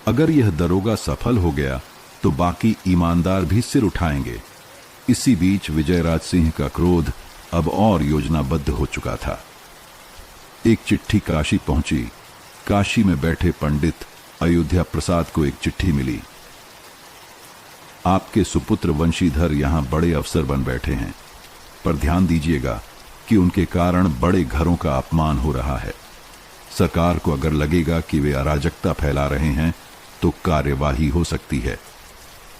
अगर यह दरोगा सफल हो गया तो बाकी ईमानदार भी सिर उठाएंगे। इसी बीच विजयराज सिंह का क्रोध अब और योजनाबद्ध हो चुका था। एक चिट्ठी काशी पहुंची। काशी में बैठे पंडित अयोध्या प्रसाद को एक चिट्ठी मिली। आपके सुपुत्र वंशीधर यहां बड़े अफसर बन बैठे हैं, पर ध्यान दीजिएगा कि उनके कारण बड़े घरों का अपमान हो रहा है। सरकार को अगर लगेगा कि वे अराजकता फैला रहे हैं तो कार्यवाही हो सकती है।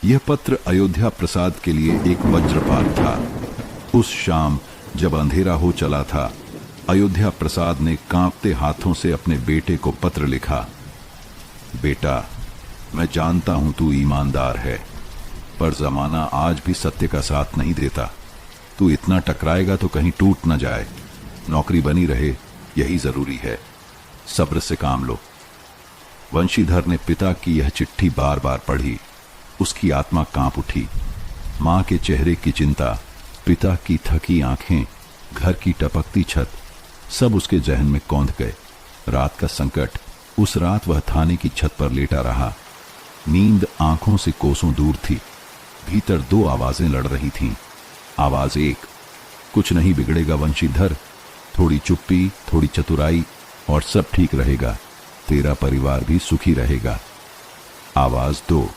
यह पत्र अयोध्या प्रसाद के लिए एक वज्रपात था। उस शाम जब अंधेरा हो चला था, अयोध्या प्रसाद ने कांपते हाथों से अपने बेटे को पत्र लिखा, बेटा, मैं जानता हूं तू ईमानदार है, पर जमाना आज भी सत्य का साथ नहीं देता। तू इतना टकराएगा तो कहीं टूट न जाए। नौकरी बनी रहे, यही जरूरी है। सब्र से काम लो। वंशीधर ने पिता की यह चिट्ठी बार बार पढ़ी। उसकी आत्मा कांप उठी। मां के चेहरे की चिंता, पिता की थकी आंखें, घर की टपकती छत, सब उसके जहन में कौंध गए। रात का संकट। उस रात वह थाने की छत पर लेटा रहा। नींद आंखों से कोसों दूर थी। भीतर दो आवाजें लड़ रही थीं। आवाज एक, कुछ नहीं बिगड़ेगा वंशीधर, थोड़ी चुप्पी, थोड़ी चतुराई और सब ठीक रहेगा, तेरा परिवार भी सुखी रहेगा। आवाज दो,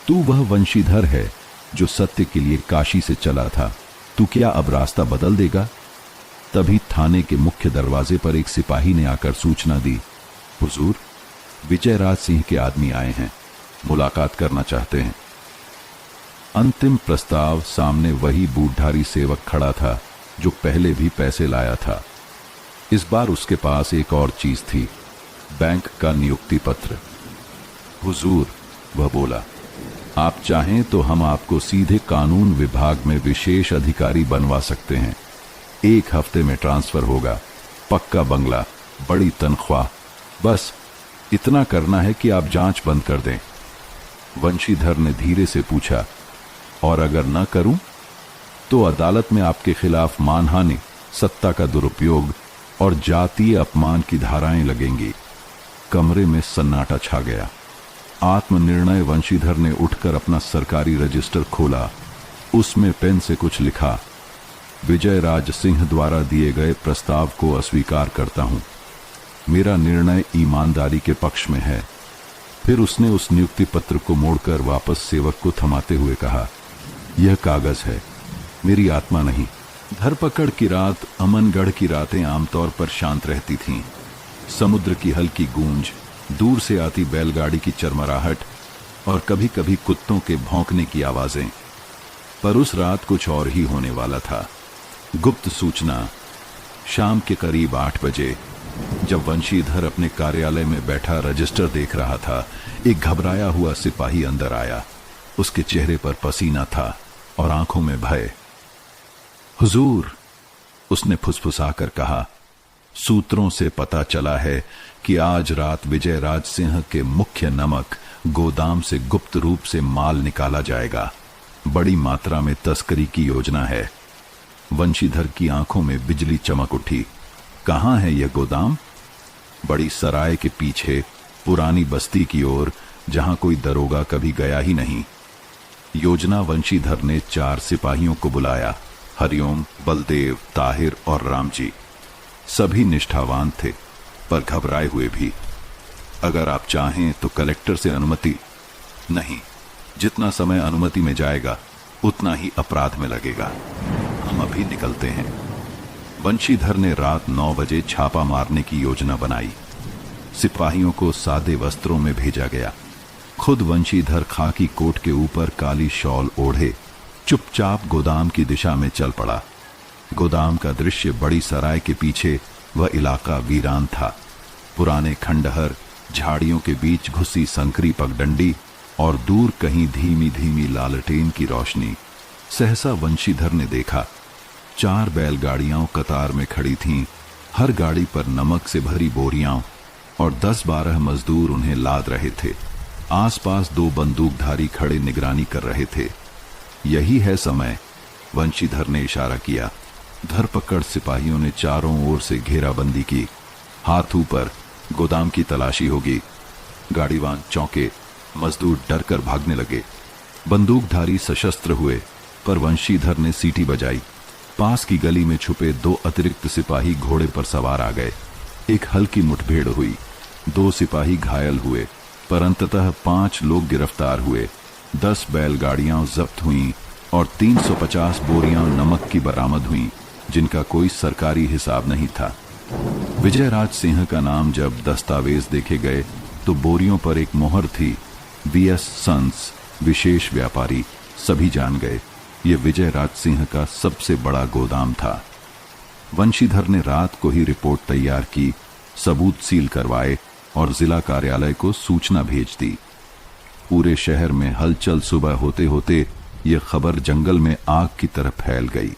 तू वह वंशीधर है जो सत्य के लिए काशी से चला था, तू क्या अब रास्ता बदल देगा? तभी थाने के मुख्य दरवाजे पर एक सिपाही ने आकर सूचना दी, हुजूर, विजयराज सिंह के आदमी आए हैं, मुलाकात करना चाहते हैं। अंतिम प्रस्ताव सामने वही बूढ़ारी सेवक खड़ा था जो पहले भी पैसे लाया था। इस बार उसके पास एक और चीज थी, बैंक का नियुक्ति पत्र। हुजूर, वह बोला, आप चाहें तो हम आपको सीधे कानून विभाग में विशेष अधिकारी बनवा सकते हैं। 1 हफ्ते में ट्रांसफर होगा, पक्का बंगला, बड़ी तनख्वाह, बस इतना करना है कि आप जांच बंद कर दें। वंशीधर ने धीरे से पूछा, और अगर न करूं तो अदालत में आपके खिलाफ मानहानि, सत्ता का दुरुपयोग और जातीय अपमान की धाराएं लगेंगी। कमरे में सन्नाटा छा गया। आत्मनिर्णय वंशीधर ने उठकर अपना सरकारी रजिस्टर खोला। उसमें पेन से कुछ लिखा, विजयराज सिंह द्वारा दिए गए प्रस्ताव को अस्वीकार करता हूं। मेरा निर्णय ईमानदारी के पक्ष में है। फिर उसने उस नियुक्ति पत्र को मोड़कर वापस सेवक को थमाते हुए कहा, यह कागज है, मेरी आत्मा नहीं। धरपकड़ की रात, अमनगढ़ की रातें आमतौर पर शांत रहती थीं। समुद्र की हल्की गूंज, दूर से आती बैलगाड़ी की चरमराहट और कभी कभी कुत्तों के भौंकने की आवाजें। पर उस रात कुछ और ही होने वाला था। गुप्त सूचना। शाम के करीब 8 बजे जब वंशीधर अपने कार्यालय में बैठा रजिस्टर देख रहा था, एक घबराया हुआ सिपाही अंदर आया। उसके चेहरे पर पसीना था और आंखों में भय। हुजूर, उसने फुसफुसाकर कहा, सूत्रों से पता चला है कि आज रात विजयराज सिंह के मुख्य नमक गोदाम से गुप्त रूप से माल निकाला जाएगा। बड़ी मात्रा में तस्करी की योजना है। वंशीधर की आंखों में बिजली चमक उठी। कहां है यह गोदाम? बड़ी सराय के पीछे, पुरानी बस्ती की ओर, जहां कोई दरोगा कभी गया ही नहीं। योजना वंशीधर ने 4 सिपाहियों को बुलाया, हरिओम, बलदेव, ताहिर और रामजी। सभी निष्ठावान थे, पर घबराए हुए भी। अगर आप चाहें तो कलेक्टर से अनुमति नहीं। जितना समय अनुमति में जाएगा उतना ही अपराध में लगेगा। हम अभी निकलते हैं। वंशीधर ने रात 9 बजे छापा मारने की योजना बनाई। सिपाहियों को सादे वस्त्रों में भेजा गया। खुद वंशीधर खाकी कोट के ऊपर काली शॉल ओढ़े चुपचाप गोदाम की दिशा में चल पड़ा। गोदाम का दृश्य बड़ी सराय के पीछे वह इलाका वीरान था। पुराने खंडहर, झाड़ियों के बीच घुसी संकरी पगडंडी और दूर कहीं धीमी धीमी लालटेन की रोशनी। सहसा वंशीधर ने देखा 4 बैलगाड़ियां कतार में खड़ी थीं। हर गाड़ी पर नमक से भरी बोरियां और 10-12 मजदूर उन्हें लाद रहे थे। आसपास 2 बंदूकधारी खड़े निगरानी कर रहे थे। यही है समय, वंशीधर ने इशारा किया। धरपकड़ सिपाहियों ने चारों ओर से घेराबंदी की। हाथ ऊपर, गोदाम की तलाशी होगी। गाड़ीवान चौंके, मजदूर डर कर भागने लगे। बंदूकधारी सशस्त्र हुए, पर वंशीधर ने सीटी बजाई। पास की गली में छुपे 2 अतिरिक्त सिपाही घोड़े पर सवार आ गए। एक हल्की मुठभेड़ हुई। 2 सिपाही घायल हुए, पर अंततः 5 लोग गिरफ्तार हुए। 10 बैलगाड़ियां जब्त हुईं और 350 बोरियां नमक की बरामद हुईं, जिनका कोई सरकारी हिसाब नहीं था। विजयराज सिंह का नाम जब दस्तावेज देखे गए तो बोरियों पर एक मोहर थी, वीएस सन्स, विशेष व्यापारी। सभी जान गए ये विजयराज सिंह का सबसे बड़ा गोदाम था। वंशीधर ने रात को ही रिपोर्ट तैयार की, सबूत सील करवाए और जिला कार्यालय को सूचना भेज दी। पूरे शहर में हलचल। सुबह होते होते यह खबर जंगल में आग की तरह फैल गई।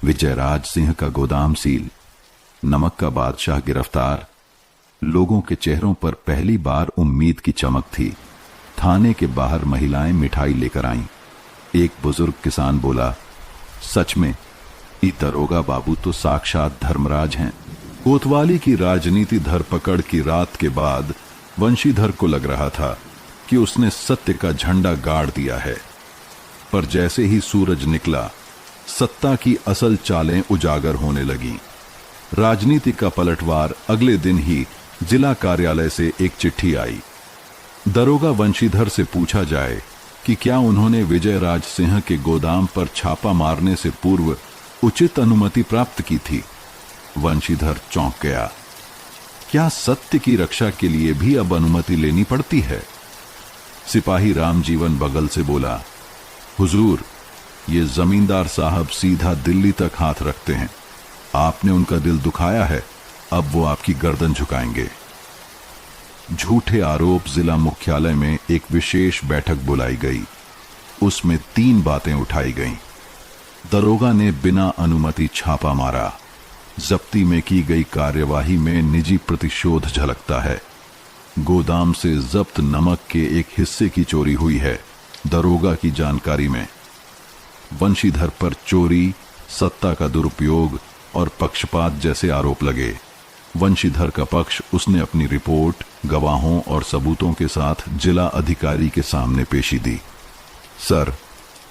विजयराज सिंह का गोदाम सील, नमक का बादशाह गिरफ्तार। लोगों के चेहरों पर पहली बार उम्मीद की चमक थी। थाने के बाहर महिलाएं मिठाई लेकर आईं। एक बुजुर्ग किसान बोला, सच में ये दरोगा बाबू तो साक्षात धर्मराज हैं। कोतवाली की राजनीति धरपकड़ की रात के बाद वंशीधर को लग रहा था कि उसने सत्य का झंडा गाड़ दिया है, पर जैसे ही सूरज निकला, सत्ता की असल चालें उजागर होने लगीं। राजनीति का पलटवार अगले दिन ही जिला कार्यालय से एक चिट्ठी आई। दरोगा वंशीधर से पूछा जाए कि क्या उन्होंने विजयराज सिंह के गोदाम पर छापा मारने से पूर्व उचित अनुमति प्राप्त की थी। वंशीधर चौंक गया। क्या सत्य की रक्षा के लिए भी अब अनुमति लेनी पड़ती है? सिपाही रामजीवन बगल से बोला, हुजूर, ये जमींदार साहब सीधा दिल्ली तक हाथ रखते हैं। आपने उनका दिल दुखाया है, अब वो आपकी गर्दन झुकाएंगे। झूठे आरोप। जिला मुख्यालय में एक विशेष बैठक बुलाई गई। उसमें 3 बातें उठाई गईं। दरोगा ने बिना अनुमति छापा मारा। जब्ती में की गई कार्यवाही में निजी प्रतिशोध झलकता है। गोदाम से जब्त नमक के एक हिस्से की चोरी हुई है, दरोगा की जानकारी में। वंशीधर पर चोरी, सत्ता का दुरुपयोग और पक्षपात जैसे आरोप लगे। वंशीधर का पक्ष उसने अपनी रिपोर्ट, गवाहों और सबूतों के साथ जिला अधिकारी के सामने पेशी दी। सर,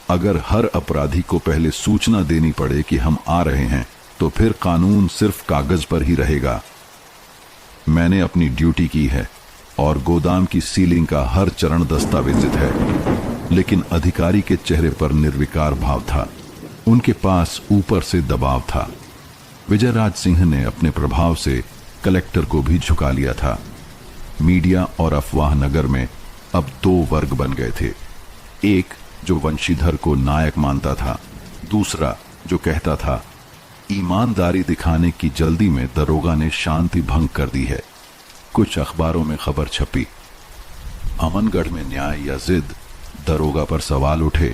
अगर हर अपराधी को पहले सूचना देनी पड़े कि हम आ रहे हैं, तो फिर कानून सिर्फ कागज पर ही रहेगा। मैंने अपनी ड्यूटी की है और गोदाम की सीलिंग का हर चरण दस्तावेजित है। लेकिन अधिकारी के चेहरे पर निर्विकार भाव था। उनके पास ऊपर से दबाव था। विजयराज सिंह ने अपने प्रभाव से कलेक्टर को भी झुका लिया था। मीडिया और अफवाह नगर में अब 2 वर्ग बन गए थे। एक जो वंशीधर को नायक मानता था, दूसरा जो कहता था ईमानदारी दिखाने की जल्दी में दरोगा ने शांति भंग कर दी है। कुछ अखबारों में खबर छपी, अमनगढ़ में न्याय या जिद, दरोगा पर सवाल उठे।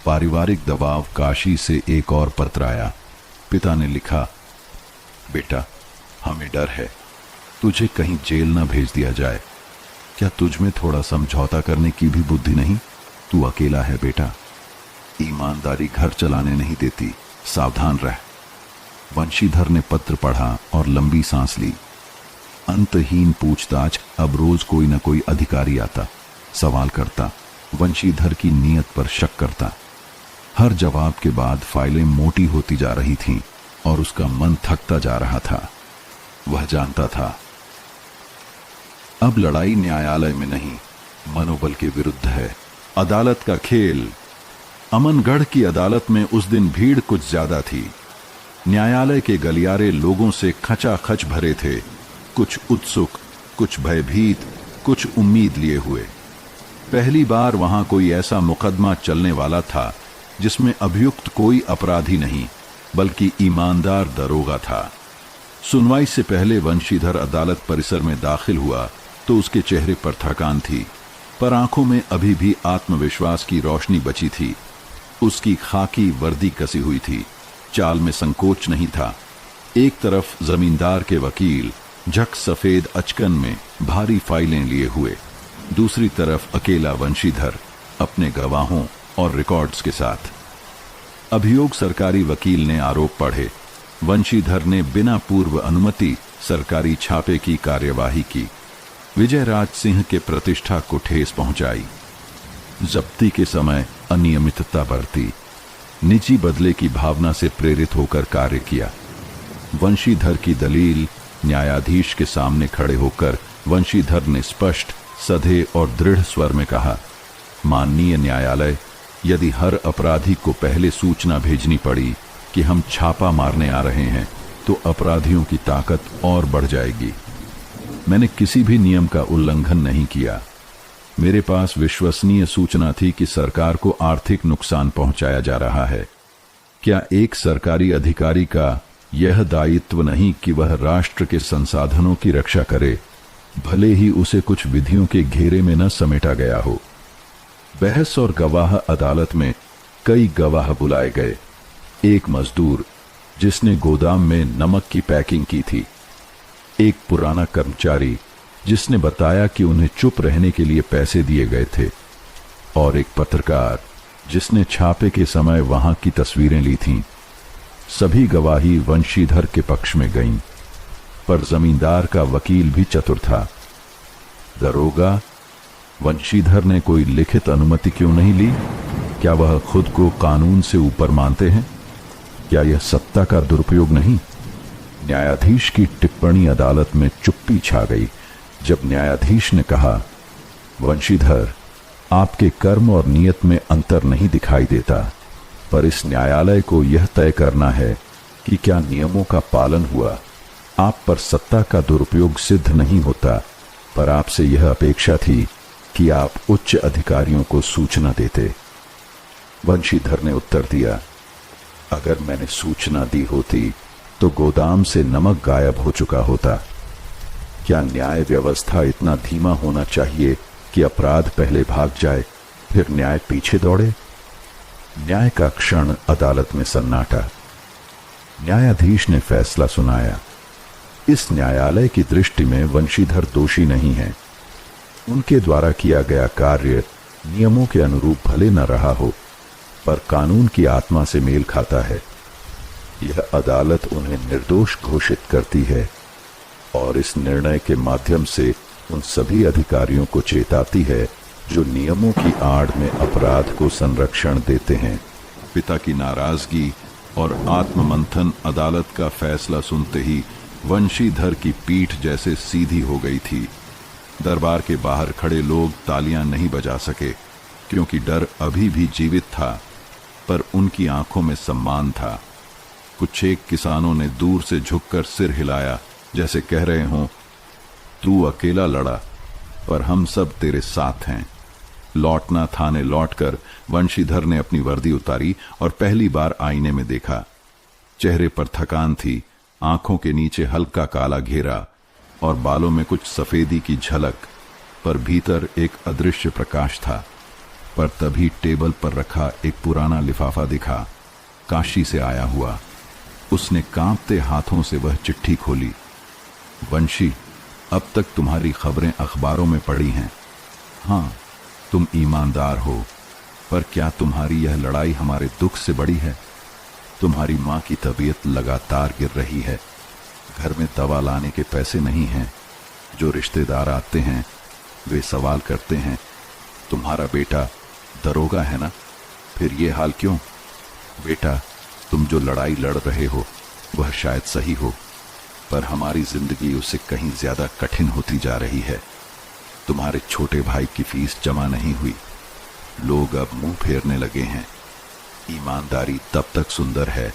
पारिवारिक दबाव। काशी से एक और पत्र आया। पिता ने लिखा, बेटा, हमें डर है तुझे कहीं जेल न भेज दिया जाए। क्या तुझ में थोड़ा समझौता करने की भी बुद्धि नहीं? तू अकेला है बेटा। ईमानदारी घर चलाने नहीं देती, सावधान रह। वंशीधर ने पत्र पढ़ा और लंबी सांस ली। अंतहीन पूछताछ। अब रोज कोई न कोई अधिकारी आता, सवाल करता, वंशीधर की नीयत पर शक करता। हर जवाब के बाद फाइलें मोटी होती जा रही थीं और उसका मन थकता जा रहा था। वह जानता था अब लड़ाई न्यायालय में नहीं, मनोबल के विरुद्ध है। अदालत का खेल। अमनगढ़ की अदालत में उस दिन भीड़ कुछ ज्यादा थी। न्यायालय के गलियारे लोगों से खचाखच भरे थे, कुछ उत्सुक, कुछ भयभीत, कुछ उम्मीद लिए हुए। पहली बार वहां कोई ऐसा मुकदमा चलने वाला था जिसमें अभियुक्त कोई अपराधी नहीं बल्कि ईमानदार दरोगा था। सुनवाई से पहले वंशीधर अदालत परिसर में दाखिल हुआ तो उसके चेहरे पर थकान थी, पर आंखों में अभी भी आत्मविश्वास की रोशनी बची थी। उसकी खाकी वर्दी कसी हुई थी, चाल में संकोच नहीं था। एक तरफ जमींदार के वकील झक सफेद अचकन में भारी फाइलें लिए हुए, दूसरी तरफ अकेला वंशीधर अपने गवाहों और रिकॉर्ड्स के साथ। अभियोग सरकारी वकील ने आरोप पढ़े। वंशीधर ने बिना पूर्व अनुमति सरकारी छापे की कार्यवाही की। विजयराज सिंह के प्रतिष्ठा को ठेस पहुंचाई। जब्ती के समय अनियमितता बरती, निजी बदले की भावना से प्रेरित होकर कार्य किया। वंशीधर की दलील न्यायाधीश के सामने खड़े होकर वंशीधर ने स्पष्ट, सधे और दृढ़ स्वर में कहा, माननीय न्यायालय, यदि हर अपराधी को पहले सूचना भेजनी पड़ी कि हम छापा मारने आ रहे हैं तो अपराधियों की ताकत और बढ़ जाएगी। मैंने किसी भी नियम का उल्लंघन नहीं किया। मेरे पास विश्वसनीय सूचना थी कि सरकार को आर्थिक नुकसान पहुंचाया जा रहा है। क्या एक सरकारी अधिकारी का यह दायित्व नहीं कि वह राष्ट्र के संसाधनों की रक्षा करे, भले ही उसे कुछ विधियों के घेरे में न समेटा गया हो। बहस और गवाह अदालत में कई गवाह बुलाए गए। एक मजदूर जिसने गोदाम में नमक की पैकिंग की थी, एक पुराना कर्मचारी जिसने बताया कि उन्हें चुप रहने के लिए पैसे दिए गए थे, और एक पत्रकार जिसने छापे के समय वहां की तस्वीरें ली थीं। सभी गवाही वंशीधर के पक्ष में गईं, पर जमींदार का वकील भी चतुर था। दरोगा, वंशीधर ने कोई लिखित अनुमति क्यों नहीं ली? क्या वह खुद को कानून से ऊपर मानते हैं? क्या यह सत्ता का दुरुपयोग नहीं? न्यायाधीश की टिप्पणी अदालत में चुप्पी छा गई जब न्यायाधीश ने कहा, वंशीधर, आपके कर्म और नियत में अंतर नहीं दिखाई देता, पर इस न्यायालय को यह तय करना है कि क्या नियमों का पालन हुआ। आप पर सत्ता का दुरुपयोग सिद्ध नहीं होता, पर आपसे यह अपेक्षा थी कि आप उच्च अधिकारियों को सूचना देते। वंशीधर ने उत्तर दिया, अगर मैंने सूचना दी होती तो गोदाम से नमक गायब हो चुका होता। क्या न्याय व्यवस्था इतना धीमा होना चाहिए कि अपराध पहले भाग जाए फिर न्याय पीछे दौड़े? न्याय का क्षण अदालत में सन्नाटा। न्यायाधीश ने फैसला सुनाया। इस न्यायालय की दृष्टि में वंशीधर दोषी नहीं है। उनके द्वारा किया गया कार्य नियमों के अनुरूप भले न रहा हो, पर कानून की आत्मा से मेल खाता है। यह अदालत उन्हें निर्दोष घोषित करती है और इस निर्णय के माध्यम से उन सभी अधिकारियों को चेताती है जो नियमों की आड़ में अपराध को संरक्षण देते हैं। पिता की नाराजगी और आत्ममंथन अदालत का फैसला सुनते ही वंशीधर की पीठ जैसे सीधी हो गई थी। दरबार के बाहर खड़े लोग तालियां नहीं बजा सके क्योंकि डर अभी भी जीवित था, पर उनकी आंखों में सम्मान था। कुछ एक किसानों ने दूर से झुककर सिर हिलाया, जैसे कह रहे हों, तू अकेला लड़ा पर हम सब तेरे साथ हैं। लौटना थाने लौटकर वंशीधर ने अपनी वर्दी उतारी और पहली बार आईने में देखा। चेहरे पर थकान थी, आंखों के नीचे हल्का काला घेरा और बालों में कुछ सफेदी की झलक, पर भीतर एक अदृश्य प्रकाश था। पर तभी टेबल पर रखा एक पुराना लिफाफा दिखा, काशी से आया हुआ। उसने कांपते हाथों से वह चिट्ठी खोली। वंशी, अब तक तुम्हारी खबरें अखबारों में पड़ी हैं। हाँ, तुम ईमानदार हो, पर क्या तुम्हारी यह लड़ाई हमारे दुख से बड़ी है? तुम्हारी माँ की तबीयत लगातार गिर रही है। घर में दवा लाने के पैसे नहीं हैं। जो रिश्तेदार आते हैं वे सवाल करते हैं, तुम्हारा बेटा दरोगा है ना, फिर ये हाल क्यों? बेटा, तुम जो लड़ाई लड़ रहे हो वह शायद सही हो, पर हमारी जिंदगी उससे कहीं ज्यादा कठिन होती जा रही है। तुम्हारे छोटे भाई की फीस जमा नहीं हुई। लोग अब मुंह फेरने लगे हैं। ईमानदारी तब तक सुंदर है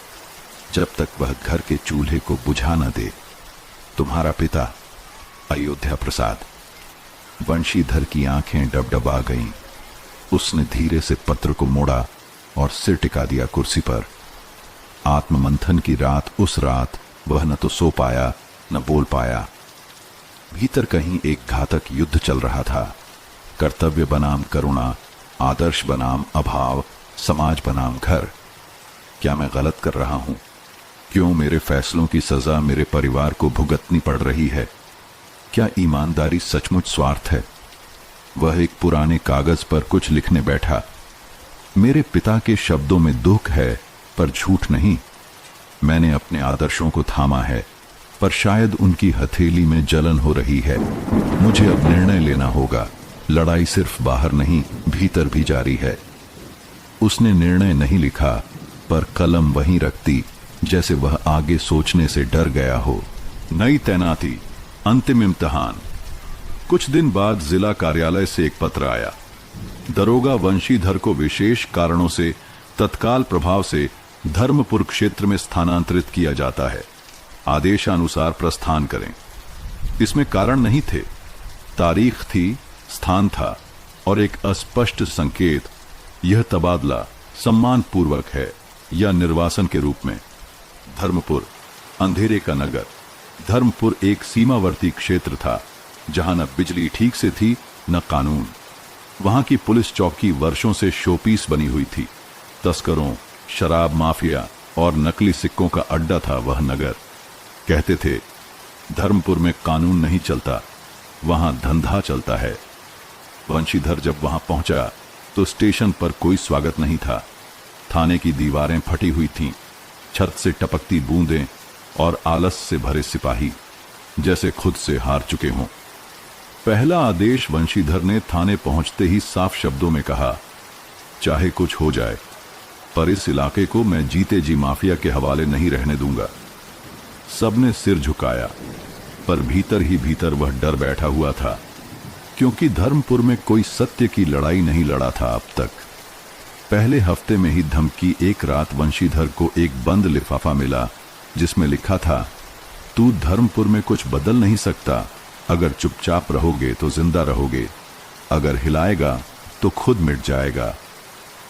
जब तक वह घर के चूल्हे को बुझा न दे। तुम्हारा पिता अयोध्या प्रसाद। वंशीधर की आंखें डबडबा गईं। उसने धीरे से पत्र को मोड़ा और सिर टिका दिया कुर्सी पर। आत्ममंथन की रात, उस रात वह न तो सो पाया न बोल पाया। भीतर कहीं एक घातक युद्ध चल रहा था। कर्तव्य बनाम करुणा, आदर्श बनाम अभाव, समाज बनाम घर। क्या मैं गलत कर रहा हूं? क्यों मेरे फैसलों की सजा मेरे परिवार को भुगतनी पड़ रही है? क्या ईमानदारी सचमुच स्वार्थ है? वह एक पुराने कागज पर कुछ लिखने बैठा। मेरे पिता के शब्दों में दुख है पर झूठ नहीं। मैंने अपने आदर्शों को थामा है पर शायद उनकी हथेली में जलन हो रही है। मुझे अब निर्णय लेना होगा। लड़ाई सिर्फ बाहर नहीं, भीतर भी जारी है। उसने निर्णय नहीं लिखा पर कलम वहीं रख दी, जैसे वह आगे सोचने से डर गया हो। नई तैनाती, अंतिम इम्तिहान। कुछ दिन बाद जिला कार्यालय से एक पत्र आया। दरोगा वंशीधर को विशेष कारणों से तत्काल प्रभाव से धर्मपुर क्षेत्र में स्थानांतरित किया जाता है। आदेशानुसार प्रस्थान करें। इसमें कारण नहीं थे, तारीख थी, स्थान था और एक अस्पष्ट संकेत। यह तबादला सम्मानपूर्वक है या निर्वासन के रूप में। धर्मपुर अंधेरे का नगर। धर्मपुर एक सीमावर्ती क्षेत्र था जहां न बिजली ठीक से थी न कानून। वहां की पुलिस चौकी वर्षों से शोपीस बनी हुई थी। तस्करों, शराब माफिया और नकली सिक्कों का अड्डा था वह नगर। कहते थे धर्मपुर में कानून नहीं चलता, वहां धंधा चलता है। वंशीधर जब वहां पहुंचा तो स्टेशन पर कोई स्वागत नहीं था। थाने की दीवारें फटी हुई थीं, छत से टपकती बूंदें और आलस से भरे सिपाही जैसे खुद से हार चुके हों। पहला आदेश वंशीधर ने थाने पहुंचते ही साफ शब्दों में कहा, चाहे कुछ हो जाए पर इस इलाके को मैं जीते जी माफिया के हवाले नहीं रहने दूंगा। सबने सिर झुकाया पर भीतर ही भीतर वह डर बैठा हुआ था, क्योंकि धर्मपुर में कोई सत्य की लड़ाई नहीं लड़ा था अब तक। पहले हफ्ते में ही धमकी। एक रात वंशीधर को एक बंद लिफाफा मिला जिसमें लिखा था, तू धर्मपुर में कुछ बदल नहीं सकता। अगर चुपचाप रहोगे तो जिंदा रहोगे, अगर हिलाएगा तो खुद मिट जाएगा।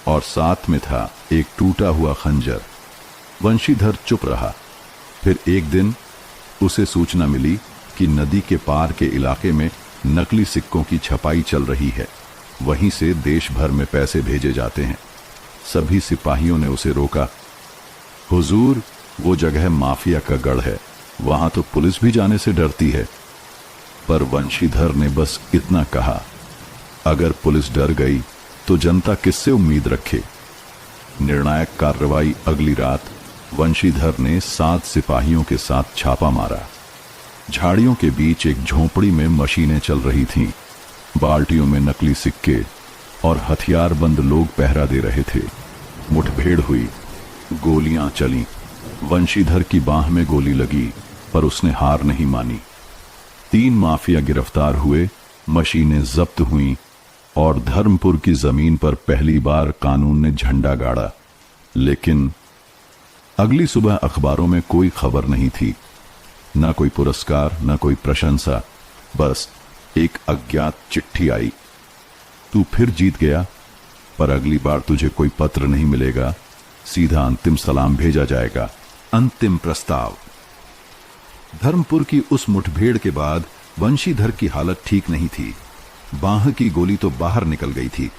और साथ में था एक टूटा हुआ खंजर। वंशीधर चुप रहा। फिर एक दिन उसे सूचना मिली कि नदी के पार के इलाके में नकली सिक्कों की छपाई चल रही है। वहीं से देश भर में पैसे भेजे जाते हैं। सभी सिपाहियों ने उसे रोका। हुजूर, वो जगह माफिया का गढ़ है, वहां तो पुलिस भी जाने से डरती है। पर वंशीधर ने बस इतना कहा, अगर पुलिस डर गई तो जनता किससे उम्मीद रखे। निर्णायक कार्रवाई अगली रात। वंशीधर ने 7 सिपाहियों के साथ छापा मारा। झाड़ियों के बीच एक झोंपड़ी में मशीनें चल रही थीं। बाल्टियों में नकली सिक्के और हथियारबंद लोग पहरा दे रहे थे। मुठभेड़ हुई, गोलियां चलीं। वंशीधर की बाह में गोली लगी पर उसने हार नहीं मानी। 3 माफिया गिरफ्तार हुए, मशीनें जब्त हुईं और धर्मपुर की जमीन पर पहली बार कानून ने झंडा गाड़ा। लेकिन अगली सुबह अखबारों में कोई खबर नहीं थी, न कोई पुरस्कार, न कोई प्रशंसा। बस एक अज्ञात चिट्ठी आई, तू फिर जीत गया, पर अगली बार तुझे कोई पत्र नहीं मिलेगा, सीधा अंतिम सलाम भेजा जाएगा। अंतिम प्रस्ताव। धर्मपुर की उस मुठभेड़ के बाद वंशीधर की हालत ठीक नहीं थी। बाह की गोली तो बाहर निकल गई थी,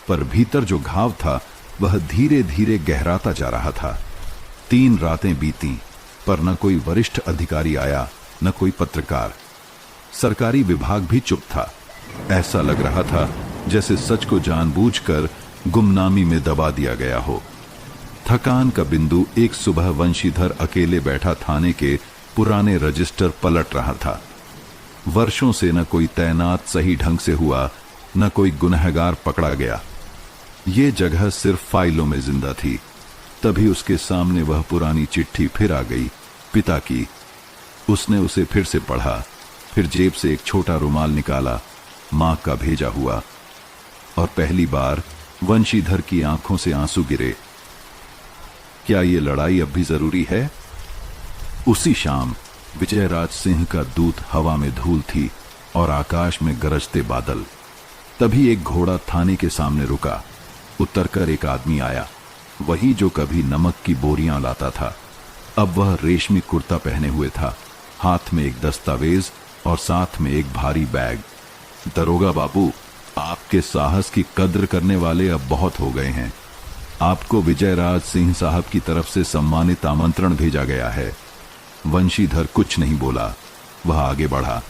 पर भीतर जो घाव था वह धीरे धीरे गहराता जा रहा था। 3 रातें बीती पर न कोई वरिष्ठ अधिकारी आया, न कोई पत्रकार। सरकारी विभाग भी चुप था। ऐसा लग रहा था जैसे सच को जानबूझकर गुमनामी में दबा दिया गया हो। थकान का बिंदु। एक सुबह वंशीधर अकेले बैठा थाने के पुराने रजिस्टर पलट रहा था। वर्षों से न कोई तैनात सही ढंग से हुआ, न कोई गुनहगार पकड़ा गया। ये जगह सिर्फ फाइलों में जिंदा थी। तभी उसके सामने वह पुरानी चिट्ठी फिर आ गई, पिता की। उसने उसे फिर से पढ़ा, फिर जेब से एक छोटा रुमाल निकाला मां का भेजा हुआ। और पहली बार वंशीधर की आंखों से आंसू गिरे। क्या ये लड़ाई अब भी जरूरी है? उसी शाम विजयराज सिंह का दूत हवा में धूल थी और आकाश में गरजते बादल। तभी एक घोड़ा थाने के सामने रुका। उतरकर एक आदमी आया, वही जो कभी नमक की बोरियां लाता था। अब वह रेशमी कुर्ता पहने हुए था, हाथ में एक दस्तावेज और साथ में एक भारी बैग। दरोगा बाबू, आपके साहस की कद्र करने वाले अब बहुत हो गए हैं। आपको विजयराज सिंह साहब की तरफ से सम्मानित आमंत्रण भेजा गया है। वंशीधर कुछ नहीं बोला, वह आगे बढ़ा।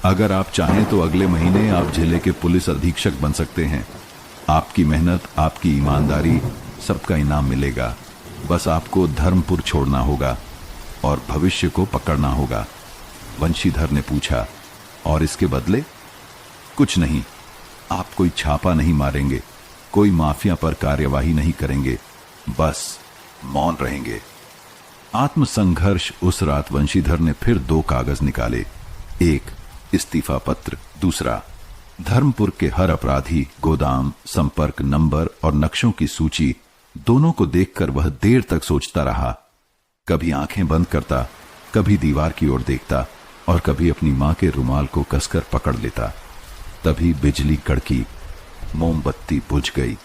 अगर आप चाहें तो अगले महीने आप जिले के पुलिस अधीक्षक बन सकते हैं। आपकी मेहनत, आपकी ईमानदारी, सबका इनाम मिलेगा। बस आपको धर्मपुर छोड़ना होगा और भविष्य को पकड़ना होगा। वंशीधर ने पूछा, और इसके बदले? कुछ नहीं, आप कोई छापा नहीं मारेंगे, कोई माफिया पर कार्यवाही नहीं करेंगे, बस मौन रहेंगे। आत्मसंघर्ष। उस रात वंशीधर ने फिर 2 कागज निकाले, एक इस्तीफा पत्र, दूसरा धर्मपुर के हर अपराधी, गोदाम, संपर्क नंबर और नक्शों की सूची। दोनों को देखकर वह देर तक सोचता रहा। कभी आंखें बंद करता, कभी दीवार की ओर देखता और कभी अपनी मां के रुमाल को कसकर पकड़ लेता। तभी बिजली कड़की, मोमबत्ती बुझ गई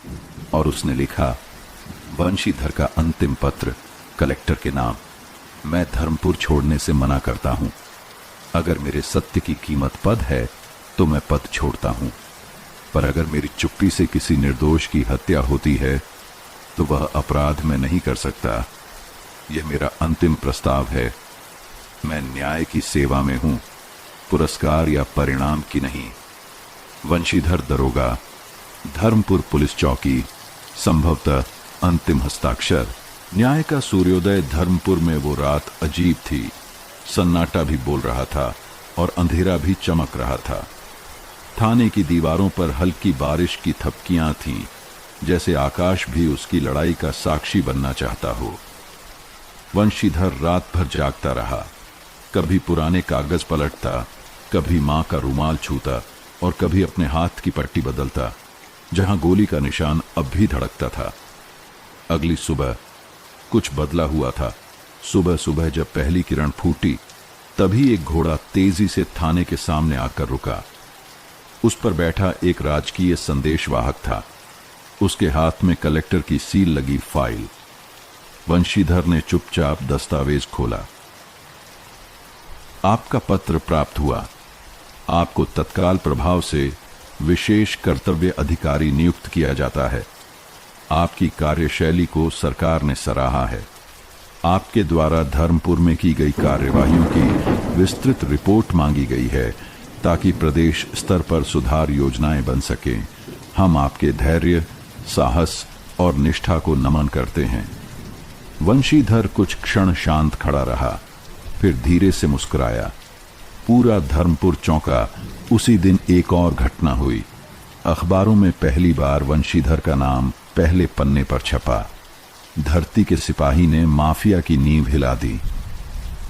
और उसने लिखा, वंशीधर का अंतिम पत्र कलेक्टर के नाम। मैं धर्मपुर छोड़ने से मना करता हूं। अगर मेरे सत्य की कीमत पद है तो मैं पद छोड़ता हूं, पर अगर मेरी चुप्पी से किसी निर्दोष की हत्या होती है तो वह अपराध मैं नहीं कर सकता। यह मेरा अंतिम प्रस्ताव है। मैं न्याय की सेवा में हूं, पुरस्कार या परिणाम की नहीं। वंशीधर दरोगा, धर्मपुर पुलिस चौकी। संभवतः अंतिम हस्ताक्षर। न्याय का सूर्योदय। धर्मपुर में वो रात अजीब थी। सन्नाटा भी बोल रहा था और अंधेरा भी चमक रहा था। थाने की दीवारों पर हल्की बारिश की थपकियां थीं, जैसे आकाश भी उसकी लड़ाई का साक्षी बनना चाहता हो। वंशीधर रात भर जागता रहा। कभी पुराने कागज पलटता, कभी मां का रुमाल छूता और कभी अपने हाथ की पट्टी बदलता, जहां गोली का निशान अब भी धड़कता था। अगली सुबह कुछ बदला हुआ था। सुबह सुबह जब पहली किरण फूटी, तभी एक घोड़ा तेजी से थाने के सामने आकर रुका। उस पर बैठा एक राजकीय संदेशवाहक था। उसके हाथ में कलेक्टर की सील लगी फाइल। वंशीधर ने चुपचाप दस्तावेज खोला। आपका पत्र प्राप्त हुआ। आपको तत्काल प्रभाव से विशेष कर्तव्य अधिकारी नियुक्त किया जाता है। आपकी कार्यशैली को सरकार ने सराहा है। आपके द्वारा धर्मपुर में की गई कार्यवाहियों की विस्तृत रिपोर्ट मांगी गई है ताकि प्रदेश स्तर पर सुधार योजनाएं बन सकें। हम आपके धैर्य, साहस और निष्ठा को नमन करते हैं। वंशीधर कुछ क्षण शांत खड़ा रहा, फिर धीरे से मुस्कुराया। पूरा धर्मपुर चौंका। उसी दिन एक और घटना हुई। अखबारों में पहली बार वंशीधर का नाम पहले पन्ने पर छपा। धरती के सिपाही ने माफिया की नींव हिला दी।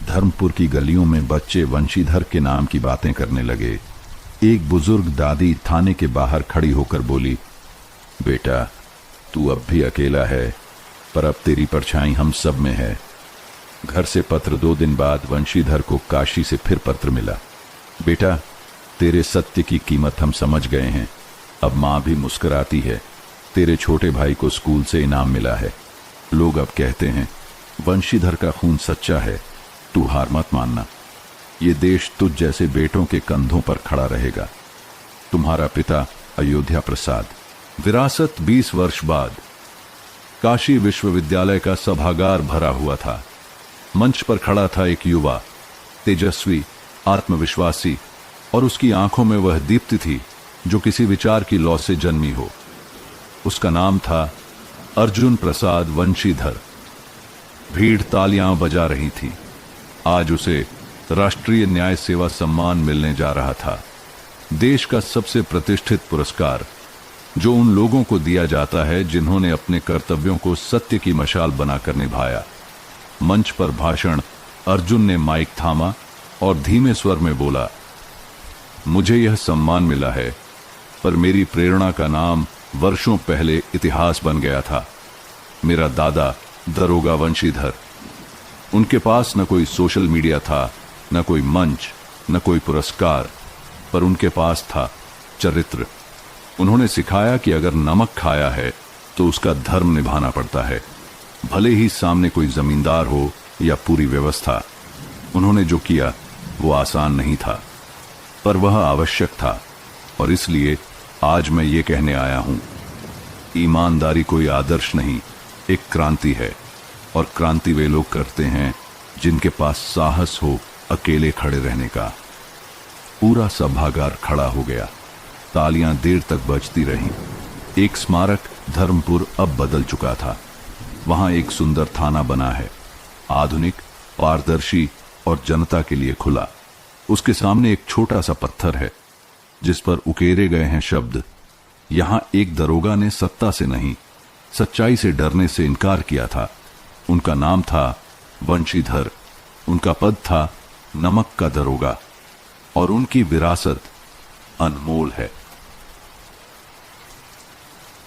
धर्मपुर की गलियों में बच्चे वंशीधर के नाम की बातें करने लगे। एक बुजुर्ग दादी थाने के बाहर खड़ी होकर बोली, बेटा, तू अब भी अकेला है, पर अब तेरी परछाई हम सब में है। घर से पत्र 2 दिन बाद वंशीधर को काशी से फिर पत्र मिला। बेटा, तेरे सत्य की कीमत हम समझ गए हैं। अब मां भी मुस्कुराती है। तेरे छोटे भाई को स्कूल से इनाम मिला है। लोग अब कहते हैं वंशीधर का खून सच्चा है। तू हार मत मानना। ये देश तुझ जैसे बेटों के कंधों पर खड़ा रहेगा। तुम्हारा पिता अयोध्या प्रसाद। विरासत। 20 वर्ष बाद काशी विश्वविद्यालय का सभागार भरा हुआ था। मंच पर खड़ा था एक युवा, तेजस्वी, आत्मविश्वासी, और उसकी आंखों में वह दीप्ति थी जो किसी विचार की लौ से जन्मी हो। उसका नाम था अर्जुन प्रसाद वंशीधर। भीड़ तालियां बजा रही थी। आज उसे राष्ट्रीय न्याय सेवा सम्मान मिलने जा रहा था। देश का सबसे प्रतिष्ठित पुरस्कार, जो उन लोगों को दिया जाता है जिन्होंने अपने कर्तव्यों को सत्य की मशाल बनाकर निभाया। मंच पर भाषण। अर्जुन ने माइक थामा और धीमे स्वर में बोला, मुझे यह सम्मान मिला है, पर मेरी प्रेरणा का नाम वर्षों पहले इतिहास बन गया था। मेरा दादा दरोगा वंशीधर, उनके पास न कोई सोशल मीडिया था, न कोई मंच, न कोई पुरस्कार, पर उनके पास था चरित्र। उन्होंने सिखाया कि अगर नमक खाया है तो उसका धर्म निभाना पड़ता है, भले ही सामने कोई जमींदार हो या पूरी व्यवस्था। उन्होंने जो किया वो आसान नहीं था, पर वह आवश्यक था। और इसलिए आज मैं ये कहने आया हूं, ईमानदारी कोई आदर्श नहीं, एक क्रांति है। और क्रांति वे लोग करते हैं जिनके पास साहस हो अकेले खड़े रहने का। पूरा सभागार खड़ा हो गया, तालियां देर तक बजती रहीं। एक स्मारक धर्मपुर अब बदल चुका था। वहां एक सुंदर थाना बना है, आधुनिक, पारदर्शी और जनता के लिए खुला। उसके सामने एक छोटा सा पत्थर है जिस पर उकेरे गए हैं शब्द, यहां एक दरोगा ने सत्ता से नहीं, सच्चाई से डरने से इनकार किया था। उनका नाम था वंशीधर, उनका पद था नमक का दरोगा, और उनकी विरासत अनमोल है।